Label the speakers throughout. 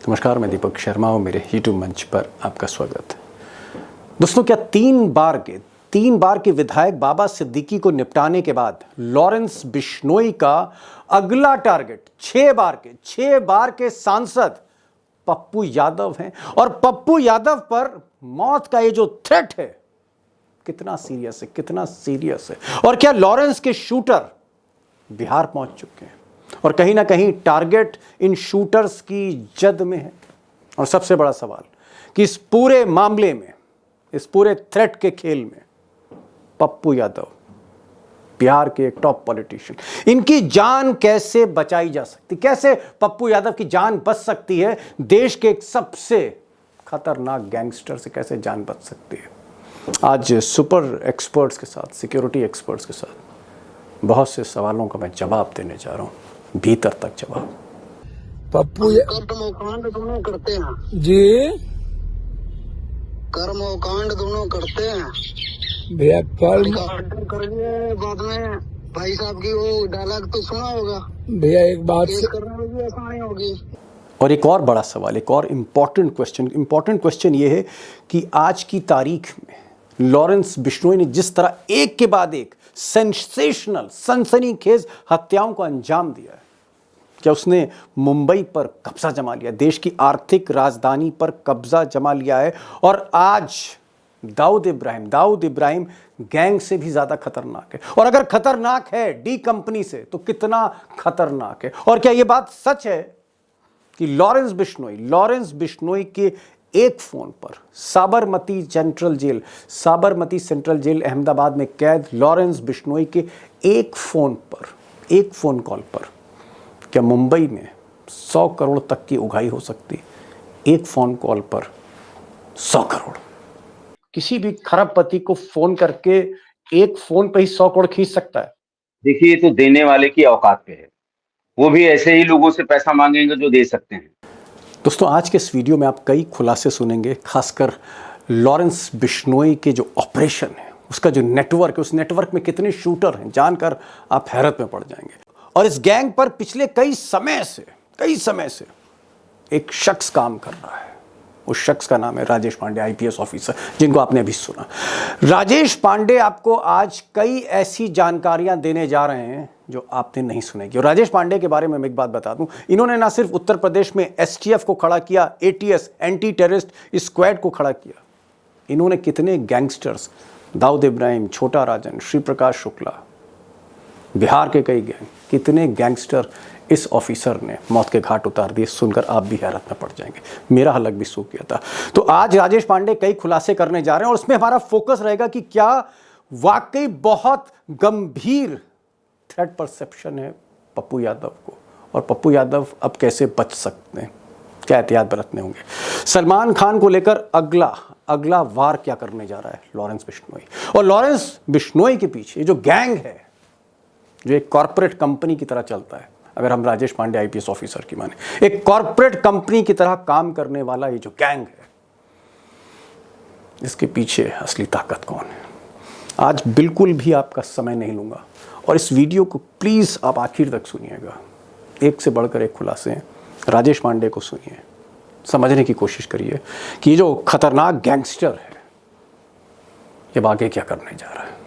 Speaker 1: नमस्कार, मैं दीपक शर्मा और मेरे यूट्यूब मंच पर आपका स्वागत है। दोस्तों, क्या तीन बार के विधायक बाबा सिद्दीकी को निपटाने के बाद लॉरेंस बिश्नोई का अगला टारगेट 6 बार के सांसद पप्पू यादव हैं? और पप्पू यादव पर मौत का ये जो थ्रेट है कितना सीरियस है? और क्या लॉरेंस के शूटर बिहार पहुंच चुके हैं और कहीं ना कहीं टारगेट इन शूटर्स की जद में है? और सबसे बड़ा सवाल कि इस पूरे मामले में, इस पूरे थ्रेट के खेल में पप्पू यादव, बिहार के एक टॉप पॉलिटिशियन, इनकी जान कैसे बचाई जा सकती? कैसे पप्पू यादव की जान बच सकती है? देश के एक सबसे खतरनाक गैंगस्टर से कैसे जान बच सकती है? आज सुपर एक्सपर्ट्स के साथ, सिक्योरिटी एक्सपर्ट्स के साथ बहुत से सवालों का मैं जवाब देने जा रहा हूं, भीतर तक जवाब।
Speaker 2: पप्पू
Speaker 3: कर्मकांड दोनों करते हैं
Speaker 2: जी
Speaker 3: कर्मकांड दोनों करते हैं
Speaker 2: भैया कर्म
Speaker 3: ऑर्डर करिए। बाद में भाई साहब की वो डायलॉग तो सुना होगा,
Speaker 2: भैया एक बात
Speaker 3: केस
Speaker 2: से
Speaker 3: करने में भी आसानी होगी।
Speaker 1: और एक और बड़ा सवाल, एक और इंपॉर्टेंट क्वेश्चन ये है कि आज की तारीख में लॉरेंस बिश्नोई ने जिस तरह एक के बाद एक सेंसेशनल, सनसनीखेज हत्याओं को अंजाम दिया है, क्या उसने मुंबई पर कब्जा जमा लिया, देश की आर्थिक राजधानी पर कब्जा जमा लिया है? और आज दाऊद इब्राहिम गैंग से भी ज्यादा खतरनाक है। और अगर खतरनाक है डी कंपनी से, तो कितना खतरनाक है? और क्या यह बात सच है कि लॉरेंस बिश्नोई के एक फोन पर साबरमती सेंट्रल जेल अहमदाबाद में कैद लॉरेंस बिश्नोई के एक फोन कॉल पर क्या मुंबई में 100 करोड़ तक की उगाही हो सकती? एक फोन कॉल पर 100 करोड़। किसी भी खरबपति को फोन करके एक फोन पे ही 100 करोड़ खींच सकता है।
Speaker 4: देखिए, ये तो देने वाले की औकात पे है। वो भी ऐसे ही लोगों से पैसा मांगेंगे जो दे सकते हैं।
Speaker 1: दोस्तों, आज के इस वीडियो में आप कई खुलासे सुनेंगे, खासकर लॉरेंस बिश्नोई के जो ऑपरेशन है, उसका जो नेटवर्क है, उस नेटवर्क में कितने शूटर हैं, जानकर आप हैरत में पड़ जाएंगे। और इस गैंग पर पिछले कई समय से एक शख्स काम कर रहा है। उस शख्स का नाम है राजेश पांडे, आईपीएस ऑफिसर, जिनको आपने अभी सुना। राजेश पांडे आपको आज कई ऐसी जानकारियां देने जा रहे हैं जो आपने नहीं सुनेगी। और राजेश पांडे के बारे में मैं एक बात बता दूं, इन्होंने ना सिर्फ उत्तर प्रदेश में एसटीएफ को खड़ा किया, एटीएस, एंटी टेररिस्ट स्क्वाड को खड़ा किया, इन्होंने कितने गैंगस्टर्स, दाऊद इब्राहिम, छोटा राजन, श्री प्रकाश शुक्ला, बिहार के कई गैंग, कितने गैंगस्टर इस ऑफिसर ने मौत के घाट उतार दिए, सुनकर आप भी हैरत में पड़ जाएंगे। मेरा हलक भी सूख गया था। तो आज राजेश पांडे कई खुलासे करने जा रहे हैं और उसमें हमारा फोकस रहेगा कि क्या वाकई बहुत गंभीर थ्रेट परसेप्शन है पप्पू यादव को, और पप्पू यादव अब कैसे बच सकते हैं, क्या एहतियात बरतने होंगे। सलमान खान को लेकर अगला वार क्या करने जा रहा है लॉरेंस बिश्नोई। और लॉरेंस बिश्नोई के पीछे जो गैंग है, जो एक कॉर्पोरेट कंपनी की तरह चलता है, अगर हम राजेश पांडे आईपीएस ऑफिसर की माने, एक कॉर्पोरेट कंपनी की तरह काम करने वाला ये जो गैंग है, इसके पीछे असली ताकत कौन है? आज बिल्कुल भी आपका समय नहीं लूंगा और इस वीडियो को प्लीज आप आखिर तक सुनिएगा। एक से बढ़कर एक खुलासे हैं। राजेश पांडे को सुनिए, समझने की कोशिश करिए कि ये जो खतरनाक गैंगस्टर है ये आगे क्या करने जा रहा है।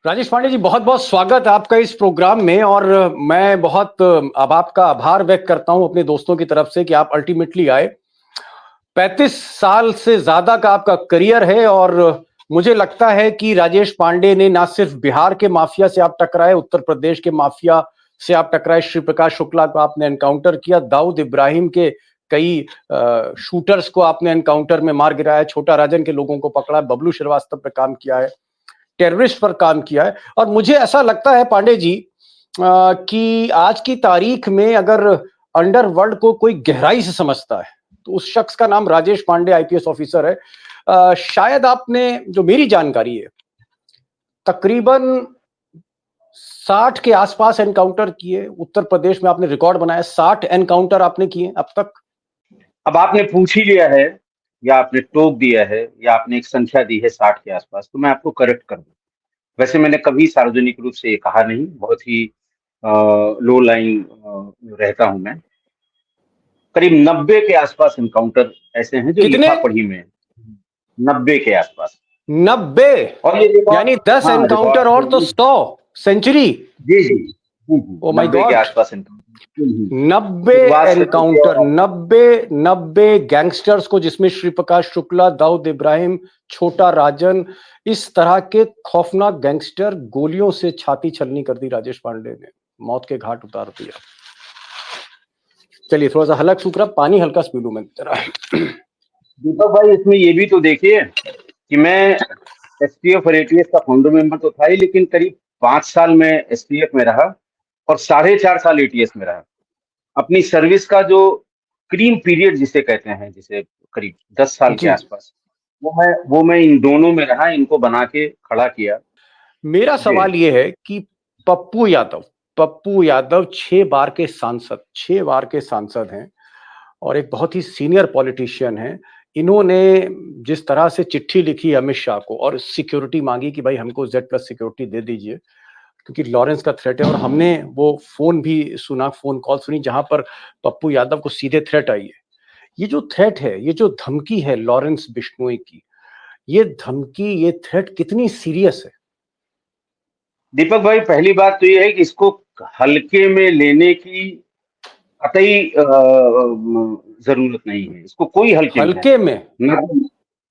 Speaker 1: राजेश पांडे जी, बहुत बहुत स्वागत है आपका इस प्रोग्राम में। और मैं बहुत अब आपका आभार व्यक्त करता हूं अपने दोस्तों की तरफ से कि आप अल्टीमेटली आए। 35 साल से ज्यादा का आपका करियर है और मुझे लगता है कि राजेश पांडे ने ना सिर्फ बिहार के माफिया से आप टकराए, उत्तर प्रदेश के माफिया से आप टकराए, श्री प्रकाश शुक्ला को आपने एनकाउंटर किया, दाऊद इब्राहिम के कई शूटर्स को आपने एनकाउंटर में मार गिराया, छोटा राजन के लोगों को पकड़ा, बबलू श्रीवास्तव पे काम किया है, टेररिस्ट पर काम किया है। और मुझे ऐसा लगता है पांडे जी कि आज की तारीख में अगर अंडरवर्ल्ड को कोई गहराई से समझता है तो उस शख्स का नाम राजेश पांडे आईपीएस ऑफिसर है। शायद आपने, जो मेरी जानकारी है, तकरीबन 60 के आसपास एनकाउंटर किए। उत्तर प्रदेश में आपने रिकॉर्ड बनाया, 60 एनकाउंटर आपने किए अब तक।
Speaker 4: अब आपने पूछ ही लिया है या आपने टोक दिया है या आपने एक संख्या दी है 60 के आसपास, तो मैं आपको करेक्ट कर दूं। वैसे मैंने कभी सार्वजनिक रूप से ये कहा नहीं, बहुत ही लो लाइन रहता हूं मैं। करीब 90 के आसपास एनकाउंटर ऐसे हैं जो
Speaker 1: कितने?
Speaker 4: लिखा पढ़ी में है। 90 के आसपास।
Speaker 1: 90?
Speaker 4: और ये रिकॉर्ड,
Speaker 1: यानी 10
Speaker 4: हाँ
Speaker 1: एनकाउंटर और तो
Speaker 4: रिकॉर्ड,
Speaker 1: 100 सेंचुरी।
Speaker 4: जी जी जी जी,
Speaker 1: ओ माय
Speaker 4: 90 के
Speaker 1: गॉड,
Speaker 4: आसपास एनकाउंटर।
Speaker 1: 90
Speaker 4: शुरुआत से लेके
Speaker 1: एनकाउंटर,
Speaker 4: और
Speaker 1: 90 गैंगस्टर्स को, जिसमें श्री प्रकाश शुक्ला, दाऊद इब्राहिम, छोटा राजन, इस तरह के खौफनाक गैंगस्टर, गोलियों से छाती छलनी कर दी राजेश पांडे ने, मौत के घाट उतार दिया। चलिए थोड़ा सा हलक सूख रहा, पानी हल्का सा पी लूं मैं जरा।
Speaker 4: दीपक भाई, इसमें ये भी तो देखिए कि मैं एसटीएफ और एटीएस का फाउंडर मेंबर तो था ही, लेकिन करीब 5 साल में एसटीएफ में रहा और 4.5 साल एटीएस में रहा। अपनी सर्विस का जो क्रीम पीरियड जिसे कहते हैं, जिसे करीब 10 साल के
Speaker 1: जी,
Speaker 4: आसपास, वो मैं इन दोनों में रहा, इनको बना के खड़ा किया।
Speaker 1: मेरा
Speaker 4: जी
Speaker 1: सवाल ये है कि पप्पू यादव 6 बार के सांसद, 6 बार के सांसद हैं और एक बहुत ही सीनियर पॉलिटिशियन हैं। इन्होंने जिस तरह से चिट्ठी लिखी अमित शाह को और सिक्योरिटी मांगी कि भाई हमको Z+ सिक्योरिटी दे दीजिए, क्योंकि लॉरेंस का थ्रेट है, और हमने वो फोन भी सुना, फोन कॉल सुनी जहां पर पप्पू यादव को सीधे थ्रेट आई है। ये जो थ्रेट है, ये जो धमकी है लॉरेंस बिश्नोई की, ये धमकी, ये थ्रेट कितनी सीरियस है?
Speaker 4: दीपक भाई, पहली बात तो ये है कि इसको हल्के में लेने की कतई जरूरत नहीं है। इसको कोई हल्के में
Speaker 1: हल्के में?
Speaker 4: ना,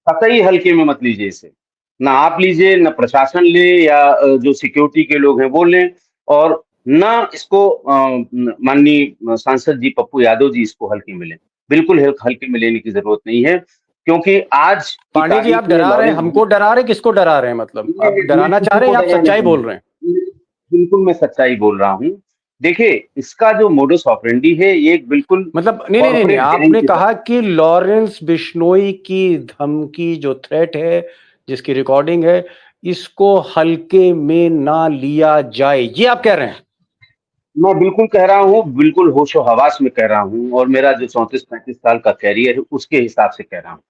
Speaker 4: कतई हल्के में मत लीजिए इसे। ना आप लीजिए, ना प्रशासन ले, या जो सिक्योरिटी के लोग हैं वो लें, और ना इसको माननीय सांसद जी पप्पू यादव जी इसको हल्के में लें। बिल्कुल हल्के में लेने की जरूरत नहीं है, क्योंकि आज की
Speaker 1: पांडे जी, आप
Speaker 4: तारीख में
Speaker 1: डरा रहे हैं,
Speaker 4: लॉरेंस,
Speaker 1: हमको डरा रहे हैं, किसको डरा रहे हैं? मतलब आप
Speaker 4: मैं
Speaker 1: डराना चाह
Speaker 4: किसी
Speaker 1: रहे
Speaker 4: को
Speaker 1: हैं या आप
Speaker 4: डराने
Speaker 1: सच्चाई
Speaker 4: नहीं,
Speaker 1: बोल रहे हैं?
Speaker 4: बिल्कुल मैं सच्चाई बोल रहा हूँ। देखिए, इसका जो मोडस ऑपरेंडी है, ये एक बिल्कुल
Speaker 1: मतलब नहीं,
Speaker 4: कॉर्पोरेट गैंग
Speaker 1: आपने
Speaker 4: की
Speaker 1: कहा
Speaker 4: तरह।
Speaker 1: कि लॉरेंस बिश्नोई की धमकी, जो थ्रेट है, जिसकी रिकॉर्डिंग है, इसको हल्के में ना लिया जाए, ये आप कह रहे हैं?
Speaker 4: मैं बिल्कुल कह रहा हूँ, बिल्कुल होशो हवास में कह रहा हूँ, और मेरा जो 34-35 साल का कैरियर है उसके हिसाब से कह रहा हूँ।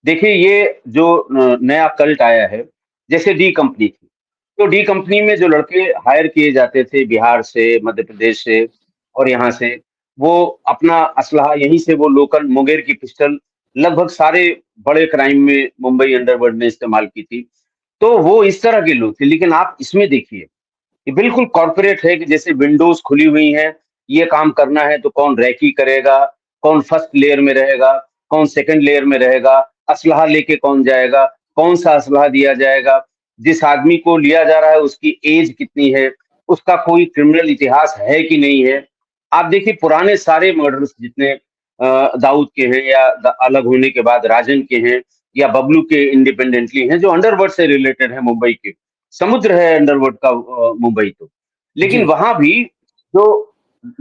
Speaker 4: देखिए, ये जो नया कल्ट आया है, जैसे डी कंपनी थी, तो डी कंपनी में जो लड़के हायर किए जाते थे बिहार से, मध्य प्रदेश से और यहाँ से, वो अपना असलहा यहीं से, वो लोकल मुंगेर की पिस्टल लगभग सारे बड़े क्राइम में मुंबई अंडरवर्ल्ड ने इस्तेमाल की थी। तो वो इस तरह के लोग थे। लेकिन आप इसमें देखिए, ये बिल्कुल कॉर्पोरेट है कि जैसे विंडोज खुली हुई हैं, ये काम करना है तो कौन रैकी करेगा, कौन फर्स्ट लेयर में रहेगा, कौन सेकंड लेयर में रहेगा, असलहा लेके कौन जाएगा, कौन सा असलहा दिया जाएगा, जिस आदमी को लिया जा रहा है उसकी एज कितनी है, उसका कोई क्रिमिनल इतिहास है कि नहीं है। आप देखिए, पुराने सारे मर्डर्स जितने दाऊद के हैं, या अलग होने के बाद राजन के हैं, या बबलू के इंडिपेंडेंटली हैं, जो अंडरवर्ल्ड से रिलेटेड है, मुंबई के समुद्र है अंडरवर्ल्ड का मुंबई तो।
Speaker 1: जी,
Speaker 4: लेकिन वहां भी जो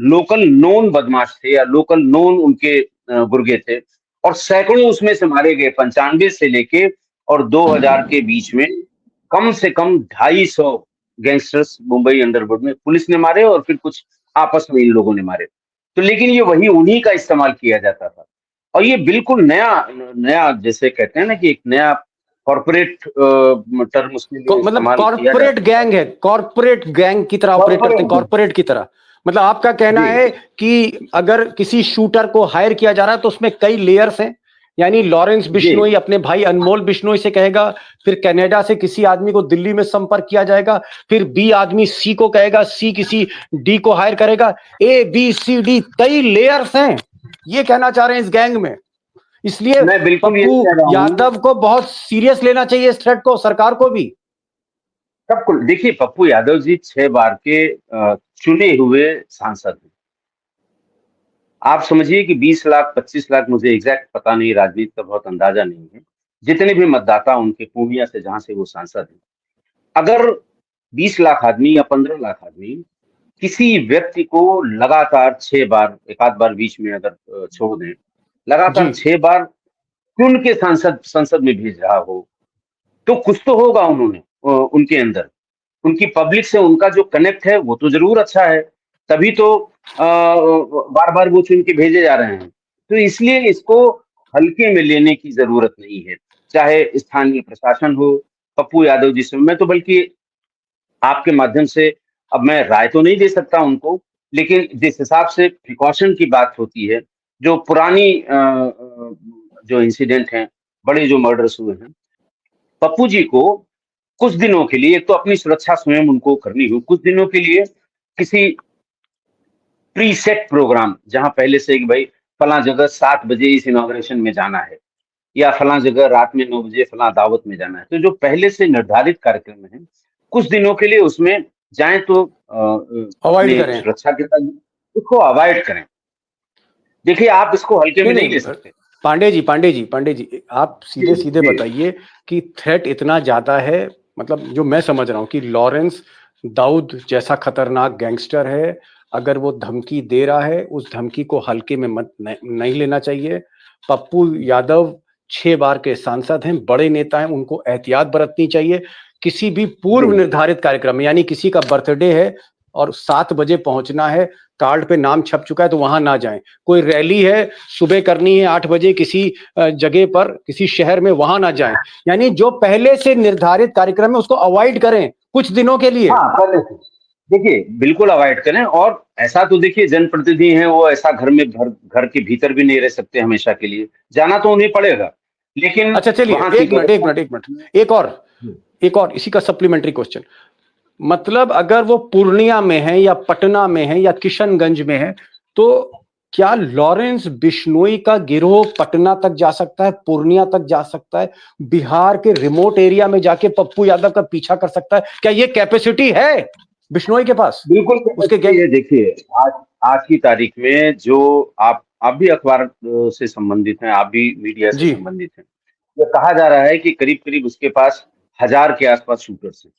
Speaker 4: लोकल नोन बदमाश थे, या लोकल नोन उनके गुर्गे थे, और सैकड़ों उसमें से मारे गए, 95 से लेके और 2000 के बीच में कम से कम 250 गैंगस्टर्स मुंबई अंडरवर्ल्ड में पुलिस ने मारे, और फिर कुछ आपस में इन लोगों ने मारे। तो लेकिन ये वही उन्हीं का इस्तेमाल किया जाता था, और ये बिल्कुल नया नया, जैसे कहते हैं ना कि एक नया कॉर्पोरेट टर्म उसके लिए
Speaker 1: मतलब
Speaker 4: इस्तेमाल किया
Speaker 1: कॉर्पोरेट
Speaker 4: जाता है।
Speaker 1: गैंग है, कॉर्पोरेट गैंग की तरह ऑपरेट करते हैं,
Speaker 4: कॉर्पोरेट,
Speaker 1: कॉर्पोरेट की तरह। मतलब आपका कहना
Speaker 4: जी
Speaker 1: है कि अगर किसी शूटर को हायर किया जा रहा है तो उसमें कई लेयर्स हैं। यानी लॉरेंस
Speaker 4: जी
Speaker 1: बिश्नोई अपने भाई अनमोल बिश्नोई से कहेगा, फिर कनाडा से किसी आदमी को दिल्ली में संपर्क किया जाएगा, फिर बी आदमी सी को कहेगा, सी किसी डी को हायर करेगा, A B C D, कई लेयर्स हैं, ये कहना चाह रहे हैं इस गैंग में। इसलिए
Speaker 4: मैं बिल्कुल यही
Speaker 1: पप्पू
Speaker 4: कह रहा हूँ।
Speaker 1: यादव को बहुत सीरियस लेना चाहिए इस थ्रेट को, सरकार को भी।
Speaker 4: सबको देखिए, पप्पू यादव जी 6 बार के चुने हुए सांसद हैं। आप समझिए कि 20 लाख 25 लाख, मुझे एग्जैक्ट पता नहीं, राजनीति का बहुत अंदाजा नहीं है, जितने भी मतदाता उनके पूर्णिया से जहां से वो सांसद हैं, अगर 20 लाख आदमी या 15 लाख आदमी किसी व्यक्ति को लगातार 6 बार, एक आध बार बीच में अगर छोड़ दें,
Speaker 1: जी,
Speaker 4: लगातार 6 बार चुन के सांसद संसद में भेज रहा हो, तो कुछ तो होगा उन्होंने उनके अंदर, उनकी पब्लिक से उनका जो कनेक्ट है वो तो जरूर अच्छा है, तभी तो बार बार वो चुन के भेजे जा रहे हैं। तो इसलिए इसको हल्के में लेने की जरूरत नहीं है, चाहे स्थानीय प्रशासन हो। पप्पू यादव जी से मैं तो बल्कि आपके माध्यम से, अब मैं राय तो नहीं दे सकता उनको, लेकिन जिस हिसाब से प्रिकॉशन की बात होती है, जो पुरानी जो इंसिडेंट हैं, बड़े जो मर्डर्स हुए हैं, पप्पू जी को कुछ दिनों के लिए, एक तो अपनी सुरक्षा स्वयं उनको करनी हुई, कुछ दिनों के लिए किसी प्रीसेट प्रोग्राम, जहां पहले से कि भाई फला जगह 7 बजे इस इनॉग्रेशन में जाना है, या फला जगह रात में 9 बजे फला दावत में जाना है, तो जो पहले से निर्धारित कार्यक्रम है, कुछ दिनों के लिए उसमें जाएं तो
Speaker 1: अवॉइड
Speaker 4: अपने
Speaker 1: करें।
Speaker 4: सुरक्षा के साथ उसको अवॉइड करें। देखिए, आप इसको हल्के में
Speaker 1: नहीं
Speaker 4: नहीं ले
Speaker 1: नहीं
Speaker 4: सकते।
Speaker 1: पांडे जी आप सीधे
Speaker 4: जी
Speaker 1: सीधे
Speaker 4: जी।
Speaker 1: बताइए कि थ्रेट इतना ज्यादा है, मतलब जो मैं समझ रहा हूँ कि लॉरेंस दाऊद जैसा खतरनाक गैंगस्टर है, अगर वो धमकी दे रहा है उस धमकी को हल्के में मत नहीं लेना चाहिए। पप्पू यादव 6 बार के सांसद हैं, बड़े नेता हैं, उनको एहतियात बरतनी चाहिए। किसी भी पूर्व
Speaker 4: जी
Speaker 1: निर्धारित कार्यक्रम में, यानी किसी का बर्थडे है और 7 बजे पहुंचना है, कार्ड पे नाम छप चुका है, तो वहां ना जाएं। कोई रैली है, सुबह करनी है 8 बजे किसी जगह पर, किसी शहर में, वहां ना जाएं। यानी जो पहले से निर्धारित कार्यक्रम है उसको अवॉइड करें कुछ दिनों के लिए।
Speaker 4: हाँ, पहले से देखिए बिल्कुल अवॉइड करें। और ऐसा तो देखिए, जनप्रतिनिधि हैं वो, ऐसा घर के भीतर भी नहीं रह सकते हमेशा के लिए, जाना तो उन्हें पड़ेगा, लेकिन
Speaker 1: अच्छा चलिए,
Speaker 4: वहां की व्यवस्था।
Speaker 1: एक मिनट, एक और इसी का सप्लीमेंट्री क्वेश्चन। मतलब अगर वो पूर्णिया में है या पटना में है या किशनगंज में है, तो क्या लॉरेंस बिश्नोई का गिरोह पटना तक जा सकता है, पूर्णिया तक जा सकता है, बिहार के रिमोट एरिया में जाके पप्पू यादव का पीछा कर सकता है? क्या ये कैपेसिटी है बिश्नोई के पास,
Speaker 4: बिल्कुल
Speaker 1: उसके
Speaker 4: कैपेसिटी
Speaker 1: गैंग?
Speaker 4: है। देखिए, आज आज की तारीख में जो आप भी अखबार से संबंधित हैं, आप भी मीडिया से
Speaker 1: जी।
Speaker 4: संबंधित हैं, ये कहा जा रहा है कि करीब करीब उसके पास 1000 के आसपास शूटर्स हैं।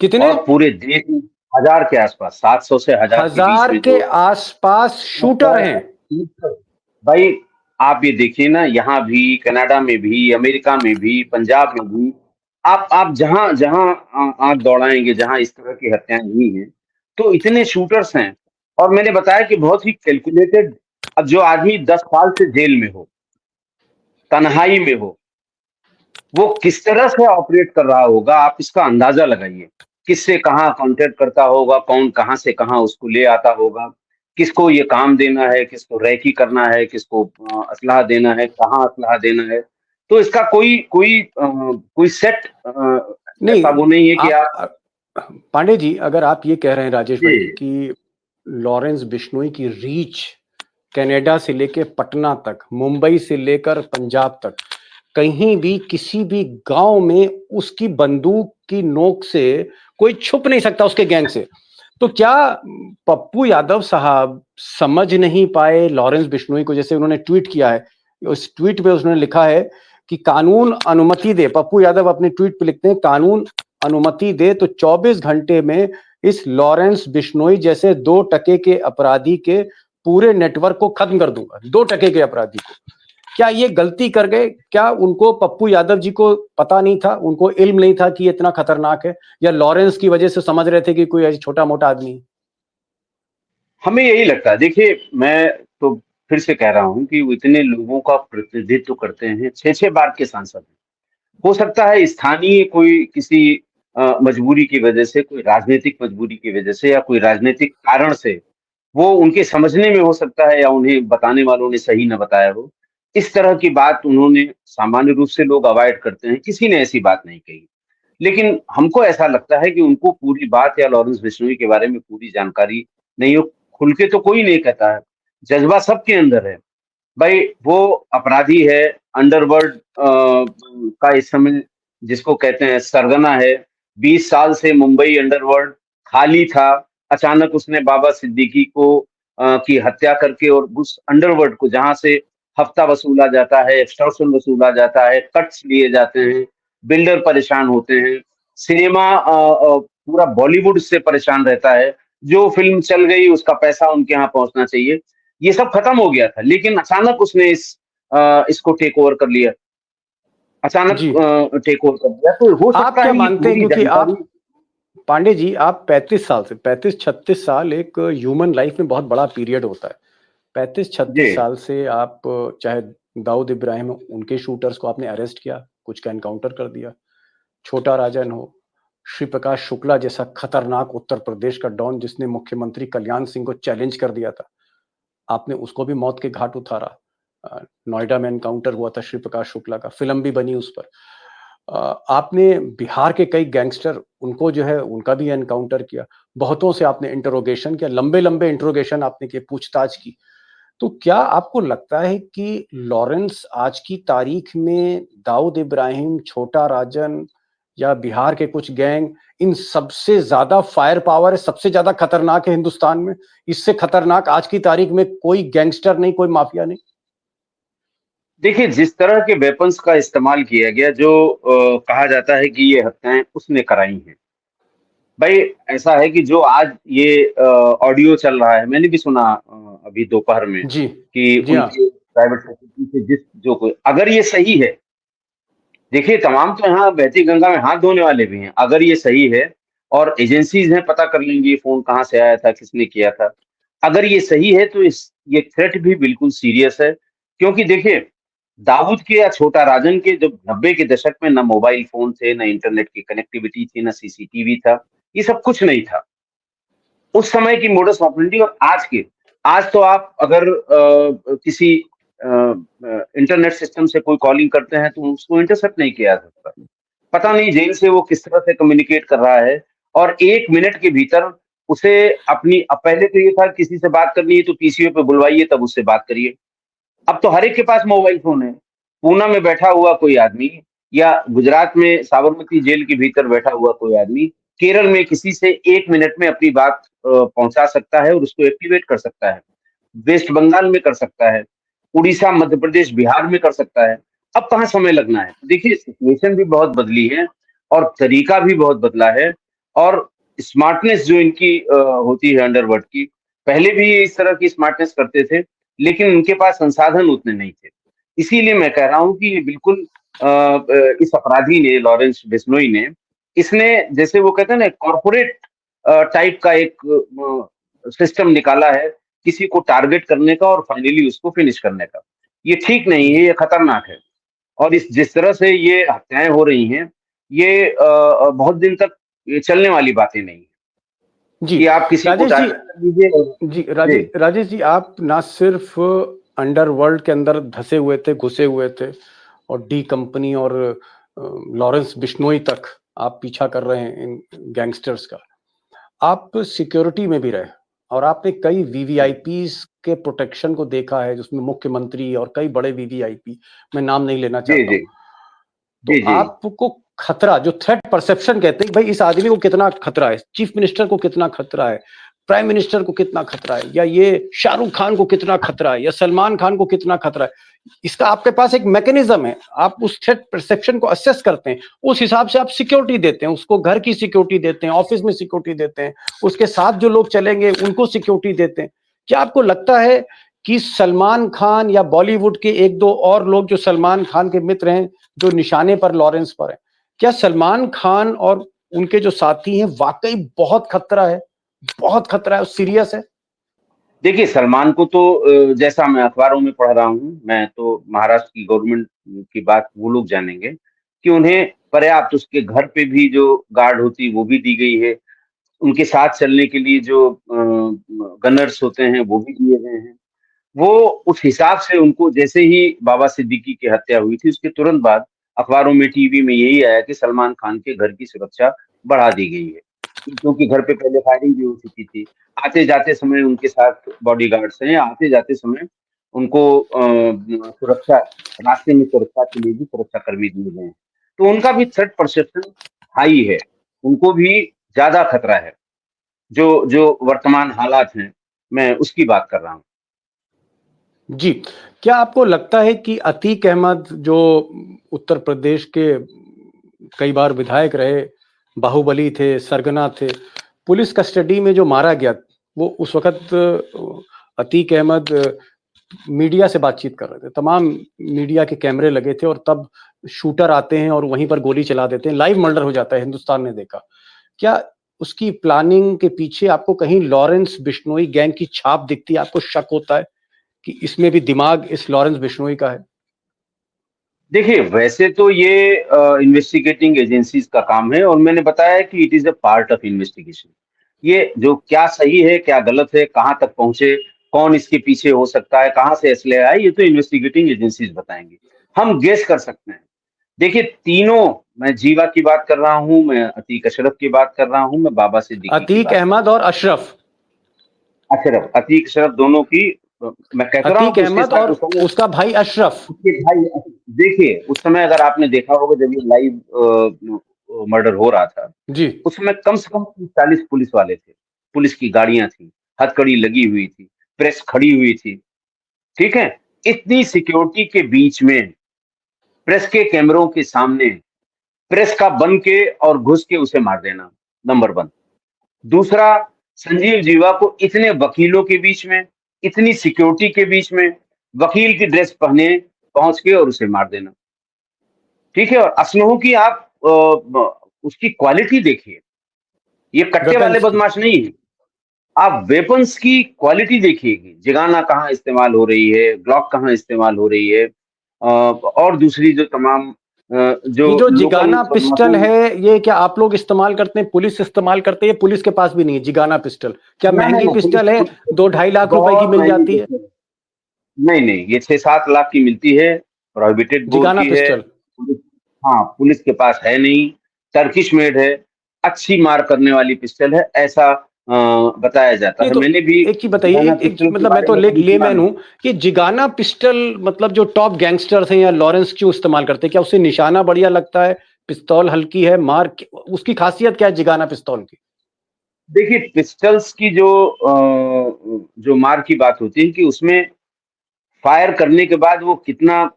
Speaker 1: कितने?
Speaker 4: और पूरे देश में 1000 के आसपास, 700 से 1000 के बीच
Speaker 1: 1000
Speaker 4: में
Speaker 1: के
Speaker 4: जो
Speaker 1: आसपास शूटर हैं।
Speaker 4: भाई, आप ये देखिए ना, यहाँ भी, कनाडा में भी, अमेरिका में भी, पंजाब में भी, आप जहां जहां आंख दौड़ाएंगे, जहां इस तरह की हत्याएं हुई हैं, तो इतने शूटर्स हैं। और मैंने बताया कि बहुत ही कैलकुलेटेड। अब जो आदमी 10 साल से जेल में हो, तन्हाई में हो, वो किस तरह से ऑपरेट कर रहा होगा, आप इसका अंदाजा लगाइए। किससे कहाँ कांटेक्ट करता होगा, कौन कहाँ से कहाँ उसको ले आता होगा, किसको ये काम देना है, किसको रैकी करना है, किसको असलाह देना है, कहाँ असलाह देना है। तो इसका कोई सेट
Speaker 1: नहीं,
Speaker 4: ऐसा वो नहीं है कि
Speaker 1: आप
Speaker 4: आप।
Speaker 1: पांडे जी, अगर आप ये कह रहे हैं राजेश
Speaker 4: जी
Speaker 1: भाई कि लॉरेंस बिश्नोई की रीच कनाडा से लेकर पटना तक, मुंबई से लेकर पंजाब तक, कहीं भी किसी भी गांव में उसकी बंदूक की नोक से कोई छुप नहीं सकता उसके गैंग से, तो क्या पप्पू यादव साहब समझ नहीं पाए लॉरेंस बिश्नोई को? जैसे उन्होंने ट्वीट किया है, उस ट्वीट में उसने लिखा है कि कानून अनुमति दे, पप्पू यादव अपने ट्वीट पे लिखते हैं, कानून अनुमति दे तो 24 घंटे में इस लॉरेंस बिश्नोई जैसे 2 टके के अपराधी के पूरे नेटवर्क को खत्म कर दूंगा। 2 टके के अपराधी को। क्या ये गलती कर गए? क्या उनको, पप्पू यादव जी को पता नहीं था, उनको इल्म नहीं था कि ये इतना खतरनाक है, या लॉरेंस की वजह से समझ रहे थे कि कोई छोटा मोटा आदमी है?
Speaker 4: हमें यही लगता है। देखिए, मैं तो फिर से कह रहा हूँ कि वो इतने लोगों का प्रतिनिधित्व करते हैं, 6 6 बार के सांसद हैं। हो सकता है स्थानीय कोई किसी मजबूरी की वजह से, कोई राजनीतिक मजबूरी की वजह से, या कोई राजनीतिक कारण से वो उनके समझने में हो सकता है, या उन्हें बताने वालों ने सही न बताया हो। इस तरह की बात उन्होंने, सामान्य रूप से लोग अवॉइड करते हैं, किसी ने ऐसी बात नहीं कही। लेकिन हमको ऐसा लगता है कि उनको पूरी बात या लॉरेंस बिश्नोई के बारे में पूरी जानकारी नहीं हो। खुल के तो कोई नहीं कहता है, जज्बा सबके अंदर है। भाई, वो अपराधी है, अंडरवर्ल्ड का इस समय जिसको कहते हैं सरगना है। 20 साल से मुंबई अंडरवर्ल्ड खाली था। अचानक उसने बाबा सिद्दीकी को की हत्या करके, और उस अंडरवर्ल्ड को, जहां से हफ्ता वसूला जाता है, एक्सटॉर्शन वसूला जाता है, कट्स लिए जाते हैं, बिल्डर परेशान होते हैं, सिनेमा पूरा बॉलीवुड इससे परेशान रहता है। जो फिल्म चल गई उसका पैसा उनके यहाँ पहुंचना चाहिए। ये सब खत्म हो गया था, लेकिन अचानक उसने इसको टेक ओवर कर लिया। अचानक
Speaker 1: जी।
Speaker 4: टेक ओवर कर दिया, तो हो
Speaker 1: आप
Speaker 4: सकता
Speaker 1: क्या
Speaker 4: है ये
Speaker 1: मानते हैं,
Speaker 4: पूरी
Speaker 1: क्योंकि
Speaker 4: जानकारी।
Speaker 1: आप, पांडे जी, आप 35 साल से, 35 36 साल एक ह्यूमन लाइफ में बहुत बड़ा पीरियड होता है। 35 36
Speaker 4: जी
Speaker 1: साल से आप, चाहे दाऊद इब्राहिम उनके शूटर्स को आपने अरेस्ट किया, कुछ का एनकाउंटर कर दिया, छोटा राजन हो, श्री प्रकाश शुक्ला जैसा खतरनाक उत्तर प्रदेश का डॉन जिसने मुख्यमंत्री कल्याण सिंह को चैलेंज कर दिया था, आपने उसको भी मौत के घाट उतारा। नोएडा में एनकाउंटर हुआ था श्री प्रकाश शुक्ला का, फिल्म भी बनी उस पर। आपने बिहार के कई गैंगस्टर, उनको जो है उनका भी एनकाउंटर किया। बहुतों से आपने इंटरोगेशन किया, लंबे-लंबे इंटरोगेशन आपने किए, पूछताछ की। तो क्या आपको लगता है कि लॉरेंस आज की तारीख में दाऊद इब्राहिम, छोटा राजन या बिहार के कुछ गैंग, इन सबसे ज़्यादा फायर पावर है, सबसे ज़्यादा खतरनाक है हिंदुस्तान में? इससे खतरनाक आज की तारीख में कोई गैंगस्टर नहीं, कोई माफिया नहीं?
Speaker 4: देखिए, जिस तरह के वेपन्स का इस्तेमाल किया गया, जो कहा जाता है कि ये हत्याएँ उसने कराई हैं। भाई, ऐसा है कि जो आज ये ऑडियो चल रहा है, मैंने भी सुना अभी दोपहर में
Speaker 1: जी।
Speaker 4: कि
Speaker 1: जी हाँ।
Speaker 4: उनके प्राइवेट सेक्रेटरी से जिस जो कोई, अगर ये सही है, देखिए तमाम तो यहाँ बहती गंगा में हाथ धोने वाले भी हैं। अगर ये सही है और एजेंसीज़ हैं, पता कर लेंगी ये फ़ोन कहाँ से आया था, किसने किया था। अगर ये सही है तो इस ये थ्रेट भी बिल्कुल सीरियस है, क्योंकि देखिए दाऊद के या छोटा राजन के जब 90 के दशक में ना मोबाइल फ़ोन थे, ना इंटरनेट की कनेक्टिविटी थी, ना सीसीटीवी था, ये सब कुछ नहीं था। उस समय की मोडस ऑपरेंडी और आज तो आप अगर किसी इंटरनेट सिस्टम से कोई कॉलिंग करते हैं तो उसको इंटरसेप्ट नहीं किया जा सकता। पता नहीं जेल से वो किस तरह से कम्युनिकेट कर रहा है, और 1 मिनट के भीतर उसे अपनी, अब पहले तो ये था किसी से बात करनी है तो पीसीओ पे बुलवाइए तब उससे बात करिए। अब तो हर एक के पास मोबाइल फ़ोन है। पूना में बैठा हुआ कोई आदमी या गुजरात में साबरमती जेल के भीतर बैठा हुआ कोई आदमी केरल में किसी से 1 मिनट में अपनी बात पहुँचा सकता है और उसको एक्टिवेट कर सकता है। वेस्ट बंगाल में कर सकता है, उड़ीसा, मध्य प्रदेश, बिहार में कर सकता है। अब कहाँ समय लगना है? देखिए सिचुएशन भी बहुत बदली है और तरीका भी बहुत बदला है, और स्मार्टनेस जो इनकी होती है अंडरवर्ल्ड की, पहले भी ये इस तरह की स्मार्टनेस करते थे, लेकिन उनके पास संसाधन उतने नहीं थे। इसीलिए मैं कह रहा हूँ कि ये बिल्कुल इस अपराधी ने, लॉरेंस बिश्नोई ने, इसने, जैसे वो कहते हैं ना, कॉर्पोरेट टाइप का एक सिस्टम निकाला है किसी को टारगेट करने का और फाइनली उसको फिनिश करने का। ये ठीक नहीं है, ये खतरनाक है। और इस जिस तरह से ये हत्याएँ हो रही हैं, ये बहुत दिन तक ये चलने वाली बातें नहीं है
Speaker 1: जी,
Speaker 4: कि आप किसी को
Speaker 1: राजेश जी।
Speaker 4: टारगेट कर लीजिए और
Speaker 1: जी,
Speaker 4: जी।
Speaker 1: राजेश जी, आप ना सिर्फ अंडरवर्ल्ड के अंदर धँसे हुए थे, घुसे हुए थे, और डी कंपनी और लॉरेंस बिश्नोई तक आप पीछा कर रहे हैं इन गैंगस्टर्स का। आप सिक्योरिटी में भी रहे और आपने कई वीवीआईपीज़ के प्रोटेक्शन को देखा है, जिसमें मुख्यमंत्री और कई बड़े वीवीआईपी, मैं नाम नहीं लेना
Speaker 4: जी,
Speaker 1: चाहता
Speaker 4: जी।
Speaker 1: हूँ। तो
Speaker 4: जी, जी।
Speaker 1: आपको खतरा, जो थ्रेट परसेप्शन कहते हैं कि भाई इस आदमी को कितना खतरा है, चीफ मिनिस्टर को कितना खतरा है, प्राइम मिनिस्टर को कितना खतरा है, या ये शाहरुख खान को कितना खतरा है, या सलमान खान को कितना खतरा है, इसका आपके पास एक मैकेनिज्म है। आप उस थ्रेट परसेप्शन को असेस करते हैं, उस हिसाब से आप सिक्योरिटी देते हैं, उसको घर की सिक्योरिटी देते हैं, ऑफिस में सिक्योरिटी देते हैं, उसके साथ जो लोग चलेंगे उनको सिक्योरिटी देते हैं। क्या आपको लगता है कि सलमान खान या बॉलीवुड के एक दो और लोग जो सलमान खान के मित्र हैं, जो निशाने पर लॉरेंस पर है, क्या सलमान खान और उनके जो साथी हैं वाकई बहुत खतरा है, बहुत खतरा है और सीरियस है?
Speaker 4: देखिए, सलमान को तो जैसा मैं अखबारों में पढ़ रहा हूँ, मैं तो महाराष्ट्र की गवर्नमेंट की बात वो लोग जानेंगे कि उन्हें पर्याप्त उसके घर पे भी जो गार्ड होती है वो भी दी गई है। उनके साथ चलने के लिए जो गनर्स होते हैं वो भी दिए गए हैं। वो उस हिसाब से उनको, जैसे ही बाबा सिद्दीकी की हत्या हुई थी उसके तुरंत बाद अखबारों में, टीवी में यही आया कि सलमान खान के घर की सुरक्षा बढ़ा दी गई है। क्योंकि घर पे पहले फायरिंग भी हो चुकी थी। आते-जाते समय उनके साथ बॉडीगार्ड्स हैं, आते-जाते समय उनको सुरक्षा, रास्ते में सुरक्षा के लिए भी सुरक्षाकर्मी दिए गए हैं। तो उनका भी थ्रेट परसेप्शन हाई है। उनको भी ज़्यादा खतरा है। जो जो वर्तमान हालात हैं, मैं उसकी बात कर रहा हूँ।
Speaker 1: जी। क्या आपको लगता है कि अतीक अहमद, जो उत्तर प्रदेश के कई बार विधायक रहे, बाहुबली थे, सरगना थे, पुलिस कस्टडी में जो मारा गया, वो उस वक़्त अतीक अहमद मीडिया से बातचीत कर रहे थे। तमाम मीडिया के कैमरे लगे थे और तब शूटर आते हैं और वहीं पर गोली चला देते हैं। लाइव मर्डर हो जाता है, हिंदुस्तान ने देखा। क्या उसकी प्लानिंग के पीछे आपको कहीं लॉरेंस बिश्नोई गैंग की छाप दिखती है? आपको शक होता है कि इसमें भी दिमाग इस लॉरेंस बिश्नोई का है?
Speaker 4: देखिए, वैसे तो ये इन्वेस्टिगेटिंग एजेंसीज़ का काम है और मैंने बताया कि it is a part of investigation. ये जो क्या सही है, क्या गलत है, कहाँ तक पहुँचे, कौन इसके पीछे हो सकता है, कहाँ से असलहा है, ये तो इन्वेस्टिगेटिंग एजेंसीज बताएंगी। हम गेस कर सकते हैं। देखिए तीनों, मैं जीवा की बात कर रहा हूँ, मैं अतीक अशरफ की बात कर रहा हूँ, मैं बाबा सिद्दीकी की
Speaker 1: अतीक
Speaker 4: बात कर रहा
Speaker 1: अहमद और अशरफ।
Speaker 4: हूँ। अशरफ, अतीक अशरफ दोनों की मैं कहता रहा हूँ
Speaker 1: अतीक
Speaker 4: कि उसके
Speaker 1: अहमद
Speaker 4: साथ
Speaker 1: और
Speaker 4: उस समय
Speaker 1: उसका भाई अशरफ।
Speaker 4: उसके भाई, देखिए उस समय अगर आपने देखा होगा जब ये लाइव मर्डर हो रहा था,
Speaker 1: जी।
Speaker 4: उसमें कम से कम 40 पुलिस वाले थे, पुलिस की गाड़ियां थी, हथकड़ी लगी हुई थी, प्रेस खड़ी हुई थी, ठीक है। इतनी सिक्योरिटी के बीच में, प्रेस के कैमरों के सामने, प्रेस का बन के और घुस के उसे मार देना, नंबर वन। दूसरा, संजीव जीवा को इतने वकीलों के बीच में, इतनी सिक्योरिटी के बीच में, वकील की ड्रेस पहने पहुंच के और उसे मार देना, ठीक है। और असलहों की आप उसकी क्वालिटी देखिए, ये कट्टे वाले
Speaker 1: वेपन्स की।
Speaker 4: बदमाश नहीं है। आप वेपन्स की क्वालिटी देखिएगी, जिगाना कहाँ इस्तेमाल हो रही है, ग्लॉक कहाँ इस्तेमाल हो रही है, और दूसरी जो तमाम
Speaker 1: ये
Speaker 4: जो
Speaker 1: जो
Speaker 4: लोकल
Speaker 1: जिगाना पिस्टल है, ये क्या आप लोग इस्तेमाल करते हैं, पुलिस इस्तेमाल करते हैं? पुलिस के पास भी नहीं है जिगाना पिस्टल? क्या
Speaker 4: ना ना
Speaker 1: महंगी
Speaker 4: ना,
Speaker 1: पिस्टल है,
Speaker 4: पुलिस
Speaker 1: 2-2.5 लाख रुपए की
Speaker 4: बहुत
Speaker 1: मिल
Speaker 4: महंगी
Speaker 1: जाती है?
Speaker 4: पिस्टल, नहीं नहीं, ये 6-7 लाख की मिलती है, प्रोहिबिटेड बोर
Speaker 1: जिगाना
Speaker 4: की है।
Speaker 1: पिस्टल।
Speaker 4: पुलिस, हाँ पुलिस के पास है नहीं, टर्किश मेड है, अच्छी मार करने वाली पिस्टल है, ऐसा बताया जाता
Speaker 1: नहीं
Speaker 4: है।
Speaker 1: तो
Speaker 4: मैंने भी
Speaker 1: एक चीज बताइए,
Speaker 4: जिगाना
Speaker 1: एक
Speaker 4: पिस्टल के
Speaker 1: मतलब मैं
Speaker 4: बारे
Speaker 1: तो
Speaker 4: में कभी सुना
Speaker 1: लेमैन
Speaker 4: नहीं।
Speaker 1: हूं कि जिगाना पिस्टल मतलब जो टॉप गैंगस्टर्स हैं या लॉरेंस क्यों इस्तेमाल करते हैं? क्या उससे निशाना बढ़िया लगता है, पिस्तौल हल्की है, उसकी खासियत क्या है जिगाना पिस्तौल की?
Speaker 4: देखिए पिस्टल्स की जो मार की बात होती है कि उसमें फायर करने के बाद वो कितना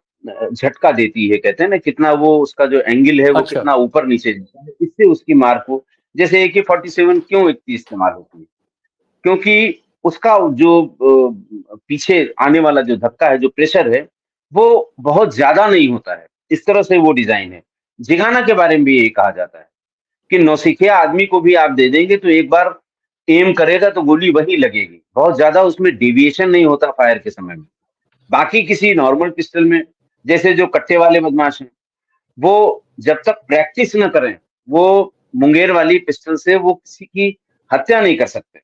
Speaker 4: झटका देती है, कहते हैं ना, कितना वो उसका जो एंगल है वो
Speaker 1: अच्छा।
Speaker 4: कितना ऊपर नीचे जाता है, इससे उसकी मार को, जैसे AK-47 क्यों इतनी इस्तेमाल होती है, क्योंकि उसका जो पीछे आने वाला जो धक्का है, जो प्रेशर है, वो बहुत ज्यादा नहीं होता है, इस तरह से वो डिजाइन है। जिगाना के बारे में भी यही कहा जाता है कि नौसिखिया आदमी को भी आप दे देंगे तो एक बार एम करेगा तो गोली वहीं लगेगी, बहुत ज्यादा उसमें डेविएशन नहीं होता फायर के समय में। बाकी किसी नॉर्मल पिस्टल में, जैसे जो कट्टे वाले बदमाश हैं, वो जब तक प्रैक्टिस न करें, वो मुंगेर वाली पिस्टल से वो किसी की हत्या नहीं कर सकते।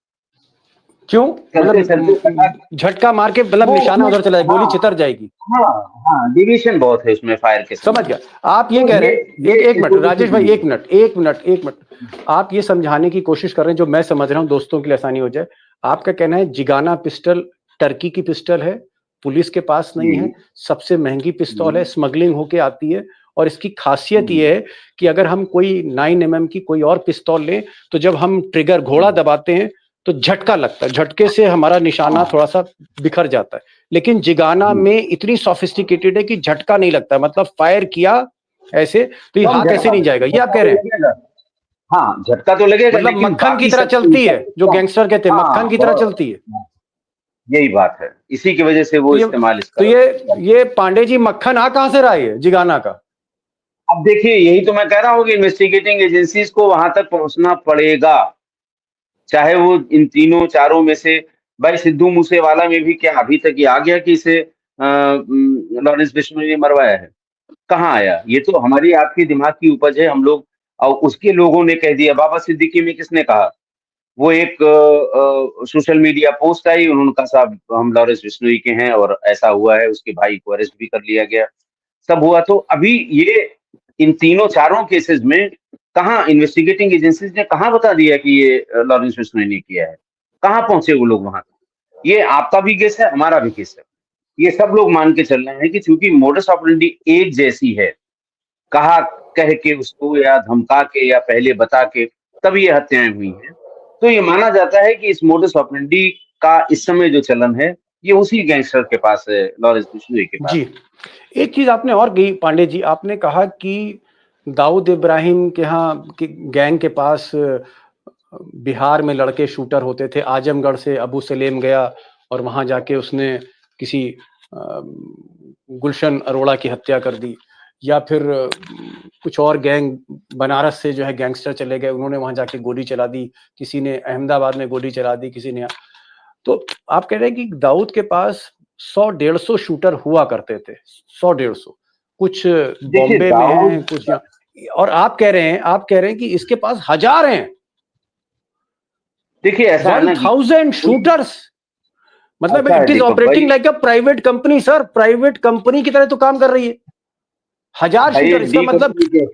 Speaker 1: क्यों?
Speaker 4: चलते चलते
Speaker 1: मतलब झटका मार के मतलब
Speaker 4: वो
Speaker 1: निशाना
Speaker 4: उसमें,
Speaker 1: उधर चला जाए, गोली
Speaker 4: हाँ
Speaker 1: चितर जाएगी।
Speaker 4: हाँ हाँ, डेविएशन बहुत है उसमें फायर के समय
Speaker 1: समझ
Speaker 4: में।
Speaker 1: गया। आप ये
Speaker 4: तो
Speaker 1: कह रहे
Speaker 4: ये
Speaker 1: हैं,
Speaker 4: ये
Speaker 1: एक मिनट राजेश
Speaker 4: इंपोजिशन
Speaker 1: भाई,
Speaker 4: नहीं
Speaker 1: एक मिनट एक मिनट एक मिनट, आप ये समझाने की कोशिश कर रहे हैं, जो मैं समझ रहा हूं दोस्तों के लिए आसानी हो जाए। आपका कहना है जिगाना पिस्टल टर्की की पिस्टल है, पुलिस के पास नहीं है,
Speaker 4: है।
Speaker 1: सबसे महंगी पिस्तौल है,
Speaker 4: हम्म,
Speaker 1: स्मगलिंग होके आती है, और इसकी खासियत
Speaker 4: हम्म,
Speaker 1: ये है कि अगर हम कोई 9mm की कोई और पिस्तौल लें तो जब हम ट्रिगर घोड़ा
Speaker 4: हम्म,
Speaker 1: दबाते हैं तो झटका लगता है, झटके से हमारा निशाना
Speaker 4: हाँ,
Speaker 1: थोड़ा सा बिखर जाता है। लेकिन जिगाना
Speaker 4: हम्म,
Speaker 1: में इतनी सोफिस्टिकेटेड है कि झटका नहीं लगता, मतलब फायर किया ऐसे तो ये
Speaker 4: कम
Speaker 1: हाथ ऐसे
Speaker 4: झटका,
Speaker 1: नहीं जाएगा, ये आप
Speaker 4: झटका
Speaker 1: कह
Speaker 4: तो
Speaker 1: रहे हैं?
Speaker 4: लगेगा। हाँ झटका तो लगेगा,
Speaker 1: मतलब
Speaker 4: लेकिन
Speaker 1: मक्खन की
Speaker 4: बाकी
Speaker 1: तरह
Speaker 4: सब
Speaker 1: चलती है, जो
Speaker 4: हाँ
Speaker 1: गैंगस्टर कहते हैं मक्खन
Speaker 4: हाँ
Speaker 1: की तरह चलती है।
Speaker 4: यही बात है, इसी की वजह से
Speaker 1: तो
Speaker 4: वो
Speaker 1: ये
Speaker 4: इस्तेमाल
Speaker 1: तो
Speaker 4: इसका
Speaker 1: ये
Speaker 4: करते
Speaker 1: ये
Speaker 4: हैं।
Speaker 1: पांडे जी मक्खन आ कहां से रहा है जिगाना का?
Speaker 4: अब देखिए यही तो मैं कह रहा हूँ कि इन्वेस्टिगेटिंग एजेंसीज को वहां तक पहुंचना पड़ेगा, चाहे वो इन तीनों चारों में से, भाई सिद्धू मूसेवाला में भी क्या अभी तक ये आ गया कि इसे लॉरेंस बिश्नोई ने मरवाया है? कहाँ आया? ये तो हमारी आपकी दिमाग की उपज है, हम लोग, और उसके लोगों ने कह दिया। बाबा सिद्दीकी में किसने कहा? वो एक सोशल मीडिया पोस्ट आई, उन्होंने कहा साहब हम लॉरेंस बिश्नोई के हैं और ऐसा हुआ है, उसके भाई को अरेस्ट भी कर लिया गया, सब हुआ। तो अभी ये इन तीनों चारों केसेस में कहाँ इन्वेस्टिगेटिंग एजेंसीज ने कहाँ बता दिया कि ये लॉरेंस बिश्नोई ने किया है? कहाँ पहुंचे वो लोग वहां तक? ये आपका भी केस है, हमारा भी केस है, ये सब लोग मान के चल रहे हैं कि चूंकि मोडस ऑपरेंडी एक जैसी है, कहा कह के उसको या धमका के या पहले बता के तब ये हत्याएं हुई हैं, तो ये माना जाता है कि इस मोडस ऑपरेंडी का इस समय जो चलन है, ये उसी गैंगस्टर के पास है, लॉरेंस बिश्नोई के पास।
Speaker 1: जी। एक चीज आपने और कही पांडे जी, आपने कहा कि दाऊद इब्राहिम के यहाँ गैंग के पास बिहार में लड़के शूटर होते थे, आजमगढ़ से अबू सलेम गया और वहां जाके उसने किसी गुलशन अरोड़ा की हत्या कर दी, या फिर कुछ और गैंग बनारस से जो है गैंगस्टर चले गए, उन्होंने वहां जाके गोली चला दी, किसी ने अहमदाबाद में गोली चला दी, किसी ने। तो आप कह रहे हैं कि दाऊद के पास 100-150 शूटर हुआ करते थे, 100-150, कुछ
Speaker 4: देखिए
Speaker 1: बॉम्बे में
Speaker 4: दाऊद,
Speaker 1: हैं, कुछ यहाँ, और आप कह रहे हैं कि इसके पास हजार हैं,
Speaker 4: देखिए ऐसा है ना कि
Speaker 1: 1000 शूटर्स। मतलब
Speaker 4: ऐसा है
Speaker 1: इट इज
Speaker 4: दीपक भाई।
Speaker 1: Operating like a private company sir, private company की तरह तो काम कर रही है। 1000
Speaker 4: भाई
Speaker 1: शूटर, इसका
Speaker 4: डी
Speaker 1: मतलब
Speaker 4: कंपनी के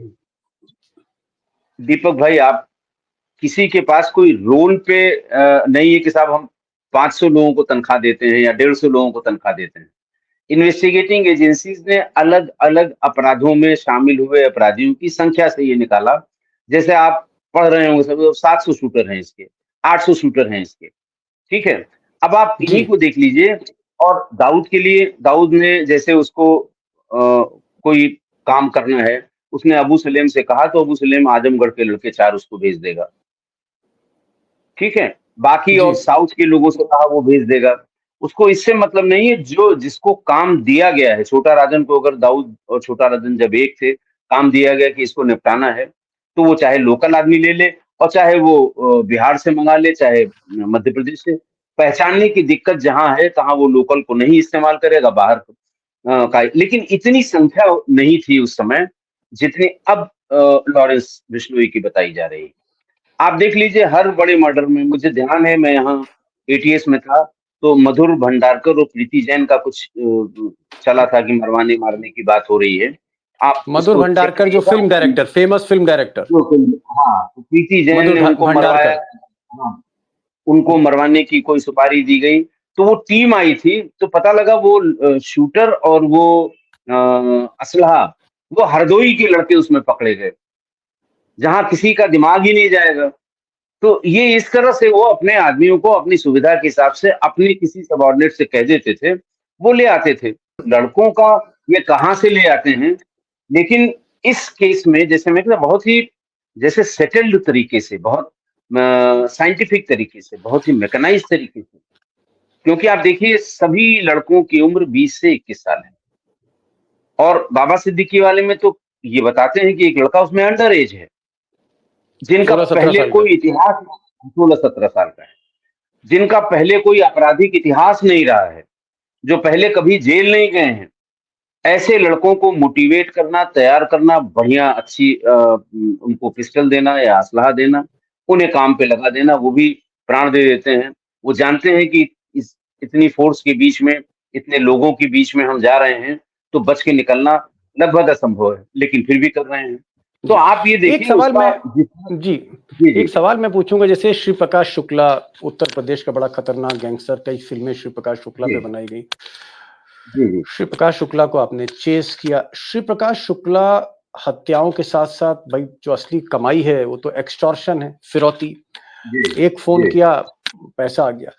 Speaker 4: दीपक भाई, आप किसी के पास कोई रोल पे नहीं है कि साहब हम 500 लोगों को तनख्वाह देते हैं या 150 लोगों को तनख्वाह देते हैं। इन्वेस्टिगेटिंग एजेंसीज ने अलग अलग अपराधों में शामिल हुए अपराधियों की संख्या से ये निकाला। जैसे आप पढ़ रहे होंगे सब, 700 शूटर हैं इसके, 800 शूटर हैं इसके, ठीक है। अब आप
Speaker 1: जी
Speaker 4: इन्हीं को देख लीजिए। और दाऊद के लिए, दाऊद ने जैसे उसको कोई काम करना है, उसने अबू सलेम से कहा तो अबू सलेम आजमगढ़ के लड़के 4 उसको भेज देगा, ठीक है। बाकी
Speaker 1: जी
Speaker 4: और साउथ के लोगों से कहा वो भेज देगा। उसको इससे मतलब नहीं है, जो जिसको काम दिया गया है, छोटा राजन को अगर दाऊद और छोटा राजन जब एक थे, काम दिया गया कि इसको निपटाना है, तो वो चाहे लोकल आदमी ले ले और चाहे वो बिहार से मंगा ले, चाहे मध्य प्रदेश से। पहचानने की दिक्कत जहां है, तहां वो लोकल को नहीं इस्तेमाल करेगा, बाहर का। लेकिन इतनी संख्या नहीं थी उस समय जितनी अब लॉरेंस बिश्नोई की बताई जा रही है। आप देख लीजिए, हर बड़े मर्डर में, मुझे ध्यान है मैं यहाँ एटीएस में था, तो मधुर भंडारकर और प्रीति जैन का कुछ चला था कि मरवाने मारने की बात हो रही है। आप
Speaker 1: मधुर
Speaker 4: उसको चेक
Speaker 1: भंडारकर जो
Speaker 4: करिएगा।
Speaker 1: Film director, famous film director
Speaker 4: हाँ, तो प्रीति जैन
Speaker 1: मधुर
Speaker 4: ने उनको मरवाया।
Speaker 1: भंडारकर।
Speaker 4: हाँ, उनको मरवाने की कोई सुपारी दी गई, तो वो टीम आई थी, तो पता लगा वो शूटर और वो असलहा, वो हरदोई के लड़के उसमें पकड़े गए, जहां किसी का दिमाग ही नहीं जाएगा। तो ये इस तरह से वो अपने आदमियों को अपनी सुविधा के हिसाब से अपने किसी सबॉर्डिनेट से कह देते थे, वो ले आते थे। लड़कों का ये कहाँ से ले आते हैं, लेकिन इस केस में जैसे मैं कहता, बहुत ही जैसे सेटल्ड तरीके से, बहुत साइंटिफिक तरीके से, बहुत ही मैकेनाइज तरीके से। क्योंकि आप देखिए, सभी लड़कों की उम्र 20 से 21 साल है, और बाबा सिद्दीकी वाले में तो ये बताते हैं कि एक लड़का उसमें अंडर एज है, जिनका
Speaker 1: 16-17
Speaker 4: पहले
Speaker 1: साल का।
Speaker 4: कोई इतिहास, 16-17 साल का है, जिनका पहले कोई आपराधिक इतिहास नहीं रहा है, जो पहले कभी जेल नहीं गए हैं। ऐसे लड़कों को मोटिवेट करना, तैयार करना, बढ़िया अच्छी उनको पिस्टल देना या असलहा देना, उन्हें काम पे लगा देना, वो भी प्राण दे देते हैं। वो जानते हैं कि इस इतनी फोर्स के बीच में, इतने लोगों के बीच में हम जा रहे हैं, तो बच के निकलना लगभग असंभव है, लेकिन फिर भी कर रहे हैं। तो
Speaker 1: जी
Speaker 4: आप ये
Speaker 1: एक
Speaker 4: देखिए
Speaker 1: सवाल
Speaker 4: उसका
Speaker 1: मैं जी
Speaker 4: जी जी
Speaker 1: एक सवाल मैं पूछूंगा, जैसे श्री प्रकाश शुक्ला, उत्तर प्रदेश का बड़ा खतरनाक गैंगस्टर, कई फिल्में श्री प्रकाश शुक्ला
Speaker 4: जी
Speaker 1: पे बनाई गई।
Speaker 4: जी जी
Speaker 1: श्री प्रकाश शुक्ला को आपने चेस किया। श्री प्रकाश शुक्ला हत्याओं के साथ साथ भाई जो असली कमाई है वो तो एक्सटॉर्शन है, फिरौती।
Speaker 4: जी
Speaker 1: एक फोन
Speaker 4: जी
Speaker 1: किया, पैसा आ गया।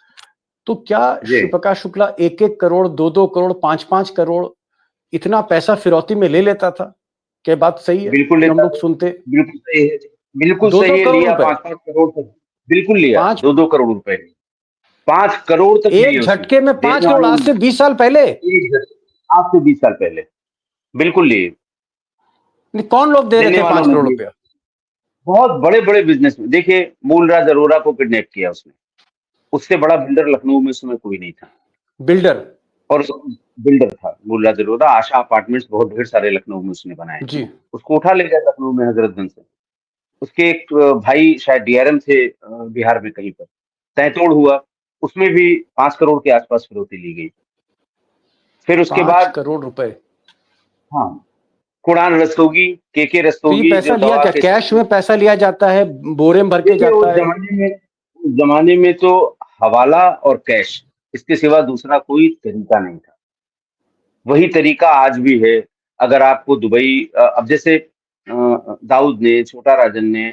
Speaker 1: तो क्या
Speaker 4: जी
Speaker 1: श्री प्रकाश शुक्ला 1-1 करोड़, 2-2 करोड़, 5-5 करोड़ इतना पैसा फिरौती में ले लेता था? क्या बात सही है
Speaker 4: बिल्कुल
Speaker 1: जो हम
Speaker 4: लेता
Speaker 1: लोग
Speaker 4: है।
Speaker 1: सुनते?
Speaker 4: बिल्कुल सही है। बिल्कुल
Speaker 1: दो दो
Speaker 4: सही है,
Speaker 1: करोड़
Speaker 4: लिया
Speaker 1: रुपए
Speaker 4: 5-5 करोड़ तक। बिल्कुल लिया,
Speaker 1: पांच
Speaker 4: 2-2 करोड़ रुपए। 5 करोड़ तक लिए
Speaker 1: एक
Speaker 4: उसने।
Speaker 1: झटके में 5
Speaker 4: देने
Speaker 1: करोड़,
Speaker 4: वालों
Speaker 1: आज से
Speaker 4: ने
Speaker 1: 20 साल पहले।
Speaker 4: आज से 20 साल पहले बिल्कुल लिए।
Speaker 1: नहीं, कौन लोग दे रहे
Speaker 4: देने
Speaker 1: थे
Speaker 4: वालों
Speaker 1: 5
Speaker 4: ने
Speaker 1: करोड़
Speaker 4: दिए।
Speaker 1: रुपया?
Speaker 4: बहुत बड़े बड़े बिजनेस में देखिए, मूलराज अरोरा को किडनैप किया उसने। उससे बड़ा बिल्डर लखनऊ में उस समय कोई नहीं था।
Speaker 1: बिल्डर।
Speaker 4: और बिल्डर था मूलराज अरोरा। आशा अपार्टमेंट्स बहुत ढेर सारे लखनऊ में उसने बनाए थे।
Speaker 1: जी
Speaker 4: उसको उठा ले गया लखनऊ में हजरतगंज से। उसके एक भाई शायद डीआरएम थे बिहार में कहीं पर। तैतोड़ हुआ, उसमें भी 5 करोड़ के आसपास फिरौती ली गई। फिर उसके
Speaker 1: 5
Speaker 4: बाद
Speaker 1: करोड़ रुपए।
Speaker 4: हाँ, कुणाल रस्तोगी, के
Speaker 1: तो ये
Speaker 4: रस्तोगी, जो
Speaker 1: पैसा लिया
Speaker 4: गवाह
Speaker 1: क्या,
Speaker 4: के
Speaker 1: कैश में पैसा लिया जाता है, बोरे में भर के
Speaker 4: देखिए,
Speaker 1: जाता है?
Speaker 4: उस जमाने में तो हवाला और कैश, इसके सिवा दूसरा कोई तरीका नहीं था। वही तरीका आज भी है। अगर आपको दुबई अब जैसे दाऊद ने, छोटा राजन ने,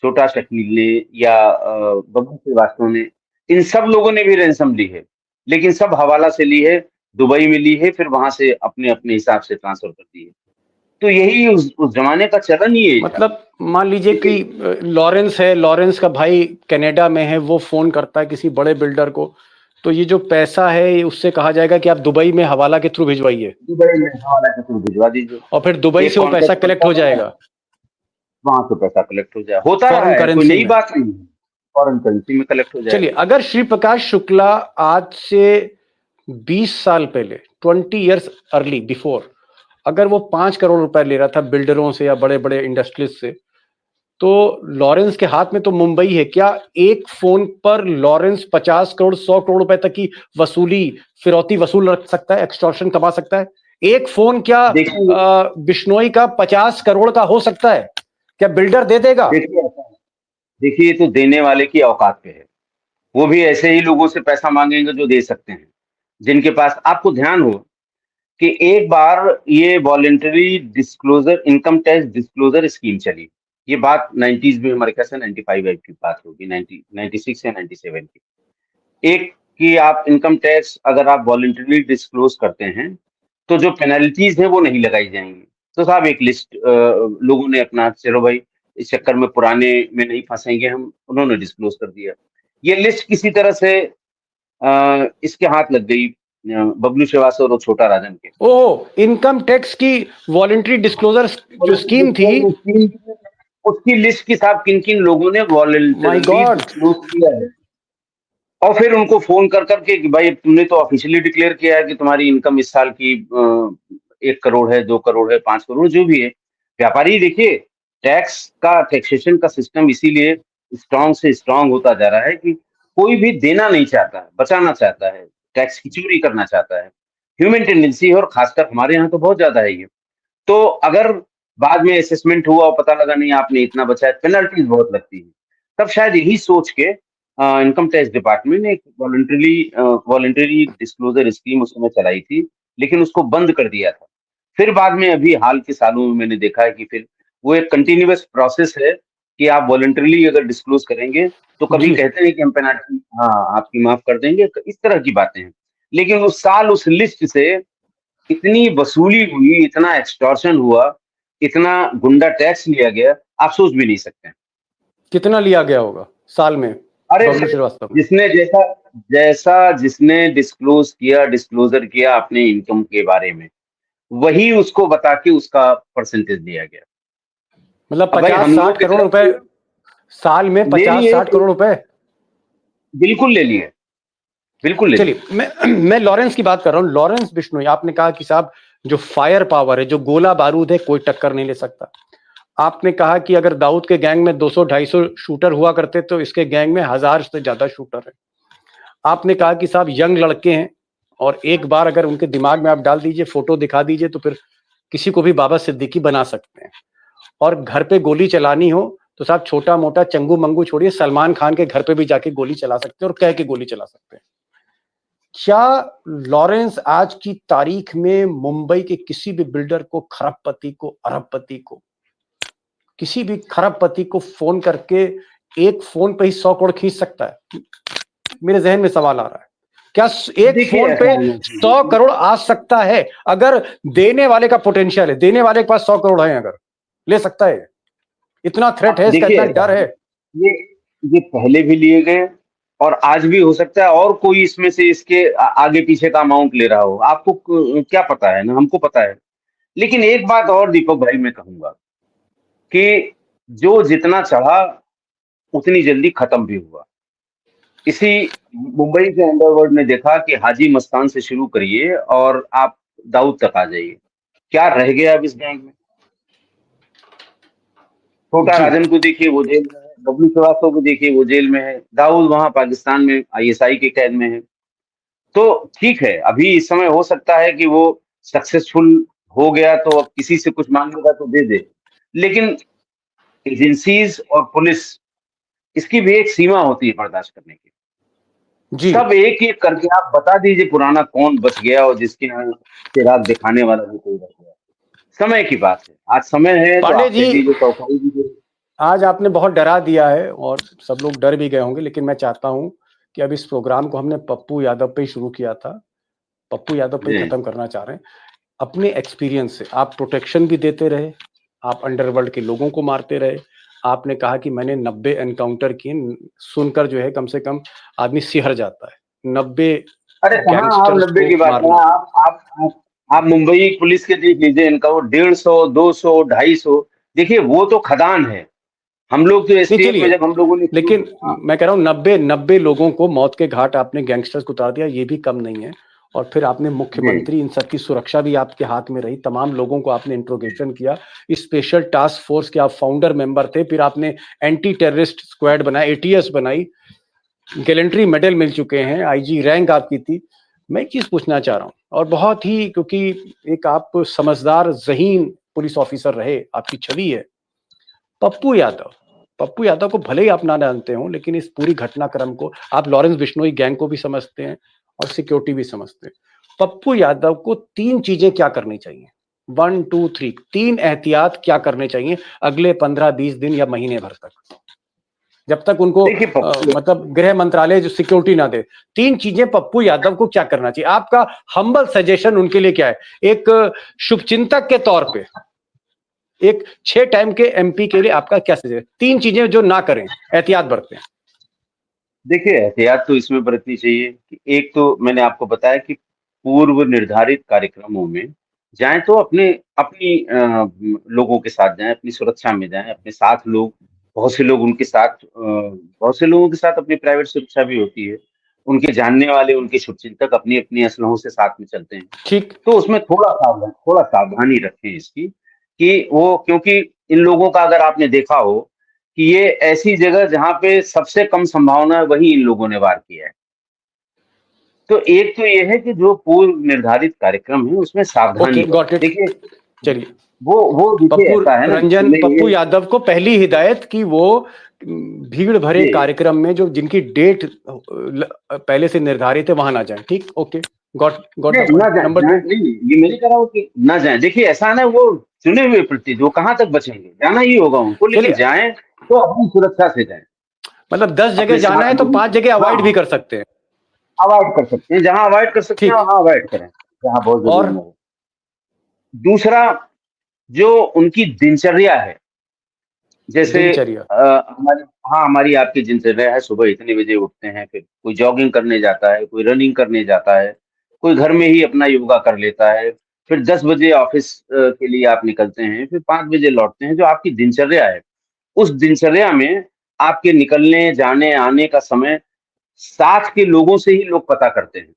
Speaker 4: छोटा शकील ने या बबलू श्रीवास्तव ने, इन सब लोगों ने भी रैंसम ली है, लेकिन सब हवाला से ली है, दुबई में ली है, फिर वहां से अपने अपने हिसाब से ट्रांसफर कर दी है। तो यही उस जमाने का चलन ही यही था।
Speaker 1: मतलब मान लीजिए कि
Speaker 4: लेकिन
Speaker 1: लॉरेंस है, लॉरेंस का भाई कनाडा में है, वो फोन करता है किसी बड़े बिल्डर को, तो ये जो पैसा है ये उससे कहा जाएगा कि आप दुबई में हवाला के थ्रू भिजवाइए,
Speaker 4: दुबई में हवाला के थ्रू भिजवा दीजिए।
Speaker 1: और फिर दुबई
Speaker 4: एक
Speaker 1: से वो पैसा
Speaker 4: कॉन्ट्रैक्ट
Speaker 1: कलेक्ट
Speaker 4: बनता
Speaker 1: हो
Speaker 4: था,
Speaker 1: जाएगा
Speaker 4: वहां से पैसा कलेक्ट हो जाए, होता रहा
Speaker 1: फॉरेन
Speaker 4: है, कोई
Speaker 1: करेंसी
Speaker 4: नई
Speaker 1: में।
Speaker 4: बात नहीं है। फॉरेन करेंसी में कलेक्ट हो
Speaker 1: चलिए,
Speaker 4: जाएगा।
Speaker 1: अगर श्री प्रकाश शुक्ला आज से 20 साल पहले, 20 years अर्ली बिफोर, अगर वो 5 करोड़ रुपए ले रहा था बिल्डरों से या बड़े बड़े इंडस्ट्रीज से, तो लॉरेंस के हाथ में तो मुंबई है। क्या एक फोन पर लॉरेंस 50 करोड़ 100 करोड़ रुपए तक की वसूली, फिरौती वसूल रख सकता है, एक्सटॉर्शन कमा सकता है? एक फोन क्या
Speaker 4: देखिए
Speaker 1: बिश्नोई का 50 करोड़ का हो सकता है? क्या बिल्डर दे देगा?
Speaker 4: देखिए ऐसा है। देखिए ये तो देने वाले की औकात पे है। वो भी ऐसे ही लोगों से पैसा मांगेंगे जो दे सकते हैं, जिनके पास। आपको ध्यान हो कि एक बार ये voluntary disclosure, income tax disclosure scheme चली। ये बात 90s में, हमारे ख्याल से 95 की बात होगी, 96 या 97 की। एक कि आप इनकम टैक्स अगर आप वॉलंटरी डिस्क्लोज करते हैं तो जो पेनल्टीज है वो नहीं लगाई जाएंगी। तो साहब एक लिस्ट लोगों ने अपना, चलो भाई इस चक्कर में पुराने में नहीं फंसेंगे हम, उन्होंने डिस्क्लोज कर दिया। ये लिस्ट किसी तरह से इसके हाथ लग गई, बबलू श्रीवास्तव और छोटा राजन के।
Speaker 1: ओह, इनकम टैक्स की वॉलंटरी डिस्क्लोजर जो स्कीम थी,
Speaker 4: उसकी लिस्ट की साहब किन किन लोगों ने
Speaker 1: माय
Speaker 4: वॉलंटरली
Speaker 1: गॉड,
Speaker 4: डिस्क्लोज किया है, और फिर उनको फोन कर करके कि भाई तुमने तो ऑफिशियली डिक्लेयर किया है कि तुम्हारी इनकम इस साल की 1 करोड़ है, 2 करोड़ है, 5 करोड़ जो भी है। व्यापारी देखिए, टैक्स का, टैक्सेशन का सिस्टम इसीलिए स्ट्रांग से स्ट्रांग होता जा रहा है कि कोई भी देना नहीं चाहता है, बचाना चाहता है, टैक्स की चोरी करना चाहता है। ह्यूमन टेंडेंसी है, और खासकर हमारे यहाँ तो बहुत ज्यादा है ये। तो अगर बाद में असेसमेंट हुआ और पता लगा नहीं आपने इतना बचाया, पेनल्टीज बहुत लगती है, तब शायद यही सोच के इनकम टैक्स डिपार्टमेंट ने एक वॉलंटरी डिस्क्लोजर स्कीम उस समय चलाई थी, लेकिन उसको बंद कर दिया था। फिर बाद में अभी हाल के सालों में मैंने देखा है कि फिर वो एक कंटिन्यूअस प्रोसेस है कि आप वॉलंटरली अगर डिस्क्लोज करेंगे तो कभी
Speaker 1: जी।
Speaker 4: कहते हैं कि हम पेनल्टी, हाँ, आपकी माफ कर देंगे, इस तरह की बातें हैं। लेकिन उस साल उस लिस्ट से इतनी वसूली हुई, इतना एक्सटॉर्शन हुआ, इतना गुंडा टैक्स लिया गया, आप सोच भी नहीं सकते हैं।
Speaker 1: कितना लिया गया होगा साल में
Speaker 4: अरे
Speaker 1: बबलू
Speaker 4: सर,
Speaker 1: श्रीवास्तव में?
Speaker 4: जिसने जैसा जैसा जिसने डिस्क्लोज किया, डिस्क्लोजर किया अपने इनकम के बारे में, वही उसको बता के उसका परसेंटेज दिया गया।
Speaker 1: मतलब
Speaker 4: अब भाई हम
Speaker 1: 50-60
Speaker 4: लोग की
Speaker 1: करोड़
Speaker 4: तरफ
Speaker 1: रुपए
Speaker 4: से
Speaker 1: साल में,
Speaker 4: ले लिए,
Speaker 1: 50-60 करोड़ रुपए।
Speaker 4: बिल्कुल ले लिए, बिल्कुल ले लिए।
Speaker 1: चलिए, मैं लॉरेंस की बात कर रहा हूं। लॉरेंस बिश्नोई, आपने कहा कि साहब जो फायर पावर है, जो गोला बारूद है, कोई टक्कर नहीं ले सकता। आपने कहा कि अगर दाऊद के गैंग में 200-250 शूटर हुआ करते तो इसके गैंग में 1000 से ज्यादा शूटर है। आपने कहा कि साहब यंग लड़के हैं, और एक बार अगर उनके दिमाग में आप डाल दीजिए, फोटो दिखा दीजिए, तो फिर किसी को भी बाबा सिद्दीकी बना सकते हैं। और घर पे गोली चलानी हो तो साहब छोटा मोटा चंगू मंगू छोड़िए, सलमान खान के घर पे भी जाके गोली चला सकते हैं, और कह के गोली चला सकते हैं। क्या लॉरेंस आज की तारीख में मुंबई के किसी भी बिल्डर को, खरबपति को, अरबपति को, किसी भी खरबपति को फोन करके एक फोन पे ही 100 करोड़ खींच सकता है? मेरे जहन में सवाल आ रहा है। क्या एक
Speaker 4: देखिए
Speaker 1: फोन
Speaker 4: ऐसा
Speaker 1: पे
Speaker 4: है,
Speaker 1: 100 करोड़ आ सकता है? अगर देने वाले का पोटेंशियल है, देने वाले के पास 100 करोड़ है, अगर ले सकता है, इतना थ्रेट है, इसका
Speaker 4: देखिए
Speaker 1: इतना
Speaker 4: ऐसा
Speaker 1: डर है।
Speaker 4: है, ये ये पहले भी लिए गए, और आज भी हो सकता है और कोई इसमें से इसके आगे पीछे का अमाउंट ले रहा हो। आपको क्या पता है ना, हमको पता है। लेकिन एक बात और दीपक भाई मैं कहूंगा कि जो जितना चढ़ा उतनी जल्दी खत्म भी हुआ। इसी मुंबई के अंडरवर्ल्ड ने देखा कि हाजी मस्तान से शुरू करिए और आप दाऊद तक आ जाइए, क्या रह गया अब इस गैंग में। छोटा
Speaker 1: जी।
Speaker 4: राजन को देखिए वो जेल में है, बबलू श्रीवास्तव को देखिए वो जेल में है, दाऊद वहां पाकिस्तान में आईएसआई के कैद में है। तो ठीक है, अभी इस समय हो सकता है कि वो सक्सेसफुल हो गया तो अब किसी से कुछ मांगेगा तो दे दे, लेकिन एजेंसीज और पुलिस, इसकी भी एक सीमा होती है बर्दाश्त करने की।
Speaker 1: जी।
Speaker 4: सब एक एक करके आप बता दीजिए पुराना कौन बच गया और जिसके यहाँ चिराग दिखाने वाला भी कोई बच गया। समय की बात है, आज समय है तो
Speaker 1: पांडे
Speaker 4: आप कह
Speaker 1: जी,
Speaker 4: दीजिए, चौपाई दीजिए।
Speaker 1: आज आपने बहुत डरा दिया है और सब लोग डर भी गए होंगे, लेकिन मैं चाहता हूं कि अब इस प्रोग्राम को हमने पप्पू यादव पे ही शुरू किया था, पप्पू यादव पे ही
Speaker 4: जी।
Speaker 1: खत्म करना चाह रहे हैं। अपने एक्सपीरियंस से आप प्रोटेक्शन भी देते रहे, आप अंडरवर्ल्ड के लोगों को मारते रहे। आपने कहा कि मैंने 90 एनकाउंटर किए, सुनकर जो है कम से कम आदमी सिहर जाता है। 90
Speaker 4: अरे कहाँ आप
Speaker 1: गैंगस्टर्स
Speaker 4: 90
Speaker 1: को
Speaker 4: की बात है,
Speaker 1: मारना।
Speaker 4: आप मुंबई पुलिस के देख लीजिए, इनका वो 150, 200, 250। देखिए वो तो खदान है। हम लोग तो
Speaker 1: नहीं
Speaker 4: एसटीएफ में
Speaker 1: चलिए,
Speaker 4: जब हम लोगों ने
Speaker 1: लेकिन
Speaker 4: हाँ,
Speaker 1: मैं कह रहा हूँ 90 लोगों को मौत के घाट आपने गैंगस्टर्स को उतार दिया, ये भी कम नहीं है। और फिर आपने मुख्यमंत्री, इन सब की सुरक्षा भी आपके हाथ में रही, तमाम लोगों को आपने इंट्रोगेशन किया, स्पेशल टास्क फोर्स के आप फाउंडर मेंबर थे, फिर आपने एंटी टेररिस्ट स्क्वाड बनाया, एटीएस बनाई, गैलेंट्री मेडल मिल चुके हैं, आईजी रैंक आपकी थी। मैं एक चीज पूछना चाह रहा हूँ, और बहुत ही, क्योंकि एक आप समझदार ज़हीन पुलिस ऑफिसर रहे, आपकी छवि है, पप्पू यादव, पप्पू यादव को भले ही आप ना जानते हो, लेकिन इस पूरी घटनाक्रम को आप लॉरेंस बिश्नोई गैंग को भी समझते हैं और सिक्योरिटी भी समझते हैं। पप्पू यादव को 3 चीजें क्या करनी चाहिए, 1 2 3, 3 एहतियात क्या करने चाहिए अगले 15-20 दिन या महीने भर तक, जब तक उनको
Speaker 4: देखिए पप्पू,
Speaker 1: मतलब गृह मंत्रालय जो सिक्योरिटी ना दे। 3 चीजें पप्पू यादव को क्या करना चाहिए, आपका हम्बल सजेशन उनके लिए क्या है, एक शुभचिंतक के तौर पे, एक 6 टाइम के एमपी के लिए आपका क्या सजेशन, 3 चीजें जो ना करें, एहतियात बरतें।
Speaker 4: देखिए एहतियात तो इसमें बरतनी चाहिए कि एक तो मैंने आपको बताया कि पूर्व निर्धारित कार्यक्रमों में जाएं तो अपने अपनी लोगों के साथ जाएं, अपनी सुरक्षा में जाएं, अपने साथ लोग, बहुत से लोग उनके साथ, बहुत से लोगों के साथ अपनी प्राइवेट सुरक्षा भी होती है, उनके जानने वाले, उनके शुभचिंतक अपनी अपनी असलहों से साथ में चलते हैं।
Speaker 1: ठीक।
Speaker 4: तो उसमें थोड़ा सावधानी रखें इसकी, कि वो, क्योंकि इन लोगों का अगर आपने देखा हो कि ये ऐसी जगह जहाँ पे सबसे कम संभावना है, वहीं इन लोगों ने वार किया है। तो एक तो ये है कि जो पूर्व निर्धारित कार्यक्रम है उसमें सावधानी
Speaker 1: ओके, गॉट
Speaker 4: बरतें।
Speaker 1: इट।
Speaker 4: देखिए
Speaker 1: चलिए,
Speaker 4: वो देखिए
Speaker 1: पप्पू
Speaker 4: ऐसा है ना,
Speaker 1: रंजन,
Speaker 4: सुनिए
Speaker 1: पप्पू
Speaker 4: ये,
Speaker 1: यादव को पहली हिदायत कि वो भीड़ भरे
Speaker 4: जी,
Speaker 1: कार्यक्रम में जो जिनकी डेट पहले से निर्धारित है वहां ना जाए। ठीक, ओके, गॉट गॉट द
Speaker 4: नहीं ना
Speaker 1: पॉइंट।
Speaker 4: जाए,
Speaker 1: नंबर 2।
Speaker 4: नहीं, ये मैं नहीं कह रहा हूँ कि ना जाए। देखिए ऐसा है ना, वो चुने हुए प्रतिनिधि, वो कहाँ तक बचेंगे, जाना ही होगा उनको, लेकिन
Speaker 1: चलिए,
Speaker 4: जाएं तो अपनी सुरक्षा से जाएं,
Speaker 1: मतलब 10 जगह
Speaker 4: अपने
Speaker 1: जाना
Speaker 4: साथ
Speaker 1: है तो
Speaker 4: लोगों
Speaker 1: 5
Speaker 4: को,
Speaker 1: जगह अवॉइड भी
Speaker 4: हाँ,
Speaker 1: कर सकते हैं।
Speaker 4: अवॉइड कर सकते हैं, जहां अवॉइड कर सकते हैं
Speaker 1: ठीक।
Speaker 4: वहां अवॉइड करें, जहां बहुत
Speaker 1: और
Speaker 4: जरूरी ना हो। दूसरा, जो उनकी दिनचर्या है, जैसे
Speaker 1: दिनचर्या।
Speaker 4: हमारी, हाँ, हमारी आपकी दिनचर्या है, सुबह इतने बजे उठते हैं, फिर कोई जॉगिंग करने जाता है, कोई रनिंग करने जाता है, कोई घर में ही अपना योगा कर लेता है, फिर 10 बजे ऑफिस के लिए आप निकलते हैं, फिर 5 बजे लौटते हैं। जो आपकी दिनचर्या है, उस दिनचर्या में आपके निकलने, जाने, आने का समय साथ के लोगों से ही लोग पता करते हैं।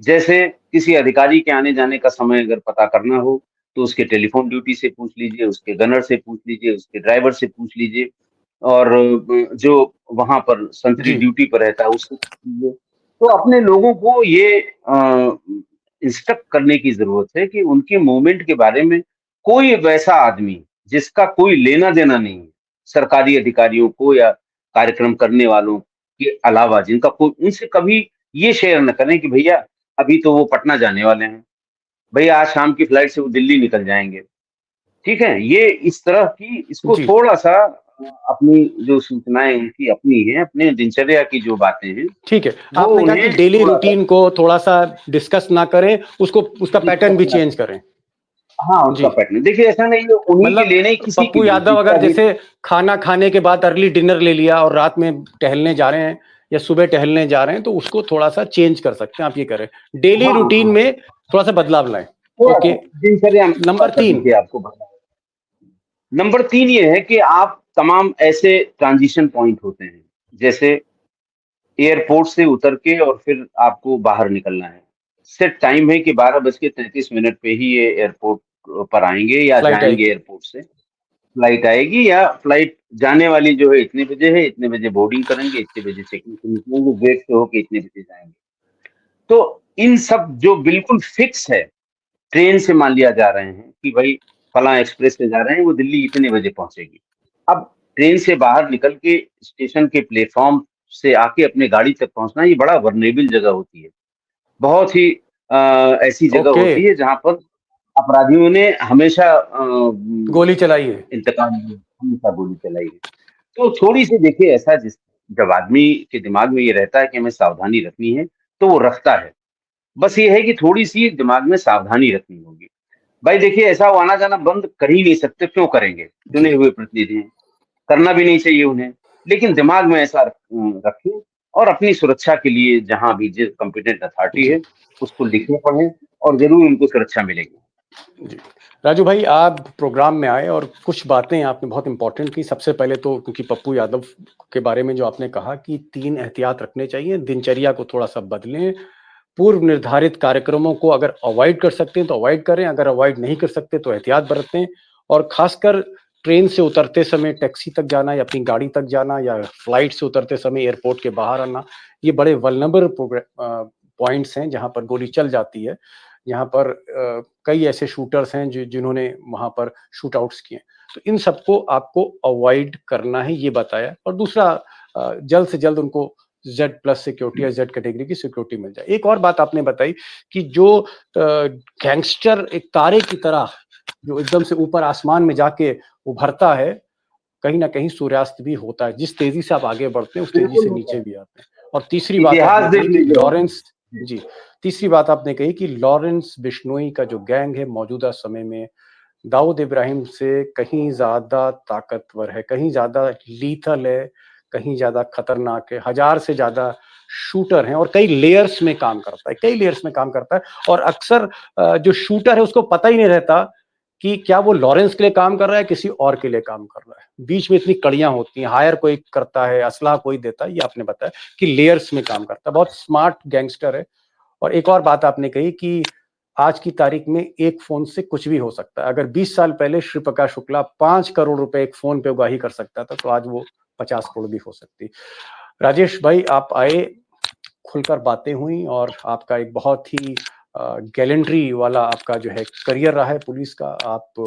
Speaker 4: जैसे किसी अधिकारी के आने-जाने का समय अगर पता करना हो, तो उसके टेलीफ़ोन ड्यूटी से पूछ लीजिए, उसके गनर से पूछ लीजिए, उसके ड्राइवर से पूछ लीजिए, और जो वहाँ पर संतरी
Speaker 1: जी।
Speaker 4: ड्यूटी पर रहता है उससे पूछ लीजिए। तो अपने लोगों को ये इंस्ट्रक्ट करने की ज़रूरत है कि उनके मूवमेंट के बारे में कोई वैसा आदमी जिसका कोई लेना-देना नहीं है, सरकारी अधिकारियों को या कार्यक्रम करने वालों के अलावा, जिनका कोई, उनसे कभी ये शेयर न करें कि भैया अभी तो वो पटना जाने वाले हैं, भैया आज शाम की फ्लाइट से वो दिल्ली निकल जाएँगे, ठीक है? ये इस तरह की, इसको
Speaker 1: जी।
Speaker 4: थोड़ा-सा अपनी जो सूचनाएँ उनकी अपनी हैं, अपने दिनचर्या की जो बातें हैं,
Speaker 1: ठीक है,
Speaker 4: वो
Speaker 1: आपने कहा कि
Speaker 4: उन्हें
Speaker 1: डेली
Speaker 4: थोड़ा-सा
Speaker 1: रूटीन को थोड़ा सा डिस्कस ना करें, उसको, उसका पैटर्न
Speaker 4: डिस्कस
Speaker 1: भी
Speaker 4: ना
Speaker 1: चेंज
Speaker 4: करें।
Speaker 1: करें।
Speaker 4: हाँ, उसका
Speaker 1: जी।
Speaker 4: पैटर्न। देखिए ऐसा नहीं है उन्हीं के
Speaker 1: मतलब
Speaker 4: लिए, नहीं किसी के
Speaker 1: पप्पू
Speaker 4: लिए,
Speaker 1: यादव
Speaker 4: जिसका
Speaker 1: अगर
Speaker 4: भी,
Speaker 1: जैसे खाना खाने के बाद अर्ली डिनर ले लिया और रात में टहलने जा रहे हैं या सुबह टहलने जा रहे हैं, तो उसको थोड़ा सा चेंज कर सकते हैं, आप ये करें, डेली
Speaker 4: हाँ,
Speaker 1: रूटीन
Speaker 4: हाँ,
Speaker 1: में थोड़ा सा बदलाव लाएं। ओके।
Speaker 4: थोड़ा-सा दिनचर्या में
Speaker 1: नंबर
Speaker 4: थोड़ा-सा
Speaker 1: 3।
Speaker 4: देखिए आपको बताएँ। नंबर 3 ये है कि आप तमाम ऐसे ट्रांज़िशन पॉइंट होते हैं, जैसे एयरपोर्ट से उतर के और फिर आपको बाहर निकलना है। सेट टाइम है कि 12:33 पे ही ये एयरपोर्ट पर आएँगे या
Speaker 1: फ्लाइट
Speaker 4: जाएँगे
Speaker 1: आएगी।
Speaker 4: एयरपोर्ट से। फ्लाइट आएगी, या फ्लाइट जाने वाली जो है इतने बजे है, इतने बजे बोर्डिंग करेंगे, इतने बजे चेकिंग से निकलेंगे, गेट से होके इतने बजे जाएँगे। तो इन सब जो बिल्कुल फिक्स है, ट्रेन से मान लिया जा रहे हैं कि भाई फलाँ एक्सप्रेस से जा रहे हैं, वो दिल्ली इतने बजे पहुँचेगी। अब ट्रेन से बाहर निकल के स्टेशन के प्लेटफ़ॉर्म से आके अपने गाड़ी तक पहुँचना, ये बड़ा वल्नरेबल जगह होती है। बहुत ही ऐसी जगह
Speaker 1: ओके।
Speaker 4: होती है जहाँ पर अपराधियों ने हमेशा
Speaker 1: गोली चलाई है।
Speaker 4: इंतकाम हमेशा गोली चलाई है। तो थोड़ी-सी देखिए ऐसा, जब आदमी के दिमाग में ये रहता है कि हमें सावधानी रखनी है, तो वो रखता है। बस ये है कि थोड़ी-सी दिमाग में सावधानी रखनी होगी। भाई देखिए ऐसा वो आना-जाना बंद कर ही नहीं सकते, क्यों करेंगे? चुने
Speaker 1: जी।
Speaker 4: हुए प्रतिनिधि हैं, करना भी नहीं चाहिए उन्हें। लेकिन दिमाग में ऐसा रखें, और अपनी सुरक्षा के लिए जहाँ भी जिस कॉम्पिटेंट अथॉरिटी
Speaker 1: जी।
Speaker 4: है, उसको लिखें, पढ़ें, और ज़रूर उनको सुरक्षा मिलेगी।
Speaker 1: जी। राजू भाई, आप प्रोग्राम में आए और कुछ बातें आपने बहुत इंपॉर्टेंट की। सबसे पहले तो क्योंकि पप्पू यादव के बारे में जो आपने कहा कि 3 एहतियात रखने चाहिए, दिनचर्या को थोड़ा सा बदलें, पूर्व निर्धारित कार्यक्रमों को अगर अवॉइड कर सकते हैं तो अवॉइड करें, अगर अवॉइड नहीं कर सकते तो एहतियात बरतें। और खासकर ट्रेन से उतरते समय टैक्सी तक जाना या अपनी गाड़ी तक जाना या फ्लाइट से उतरते समय एयरपोर्ट के बाहर आना, ये बड़े वल्नरेबल पॉइंट्स हैं जहां पर गोली चल जाती है। यहाँ पर कई ऐसे शूटर्स हैं जिन्होंने वहां पर शूट आउट्स किए। तो इन सबको आपको अवॉइड करना है, ये बताया। और दूसरा, जल्द से जल्द उनको Z+ सिक्योरिटी या Z कैटेगरी की सिक्योरिटी मिल जाए। एक और बात आपने बताई कि जो गैंगस्टर एक तारे की तरह जो एकदम से ऊपर आसमान में जाके उभरता है, कहीं ना कहीं सूर्यास्त भी होता है। जिस तेजी से आप आगे बढ़ते हैं उस तेजी से नीचे भी आते हैं। और तीसरी बात
Speaker 4: इतिहास
Speaker 1: आपने
Speaker 4: देख
Speaker 1: कही कि
Speaker 4: लीजिए।
Speaker 1: लॉरेंस जी तीसरी बात आपने कही कि लॉरेंस बिश्नोई का जो गैंग है मौजूदा समय में दाऊद इब्राहिम से कहीं ज्यादा ताकतवर है, कहीं ज्यादा लीथल है, कहीं ज्यादा खतरनाक है, 1000 से ज्यादा शूटर हैं और कई लेयर्स में काम करता है, कई लेयर्स में काम करता है। और अक्सर जो शूटर है उसको पता ही नहीं रहता कि क्या वो लॉरेंस के लिए काम कर रहा है, किसी और के लिए काम कर रहा है। बीच में इतनी कड़ियां होती हैं, हायर कोई करता है, असला कोई देता है, ये आपने बताया कि लेयर्स में काम करता है। बहुत स्मार्ट गैंगस्टर है। और एक और बात आपने कही कि आज की तारीख में एक फोन से कुछ भी हो सकता है। अगर 20 साल पहले श्री प्रकाश शुक्ला 5 करोड़ रुपए एक फोन पे उगाही कर सकता था, तो आज वो 50 करोड़ भी हो सकती। राजेश भाई, आप आए, खुलकर बातें हुई और आपका एक बहुत ही गैलेंट्री वाला आपका जो है करियर रहा है पुलिस का। आप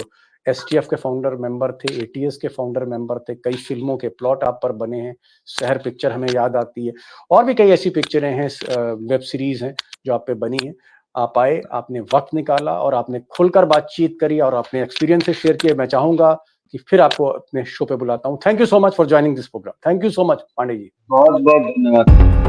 Speaker 1: STF के फाउंडर मेंबर थे, ATS के फाउंडर मेंबर थे, कई फिल्मों के प्लॉट आप पर बने हैं। शहर पिक्चर हमें याद आती है, और भी कई ऐसी पिक्चरें हैं, वेब सीरीज हैं जो आप पे बनी हैं। आप आए, आपने वक्त निकाला और आपने खुलकर बातचीत करी और अपने एक्सपीरियंसेस शेयर किए। मैं चाहूंगा कि फिर आपको अपने शो पे बुलाता हूँ। Thank you so much for joining this program. Thank you so much Pandey ji.
Speaker 4: बहुत बहुत धन्यवाद।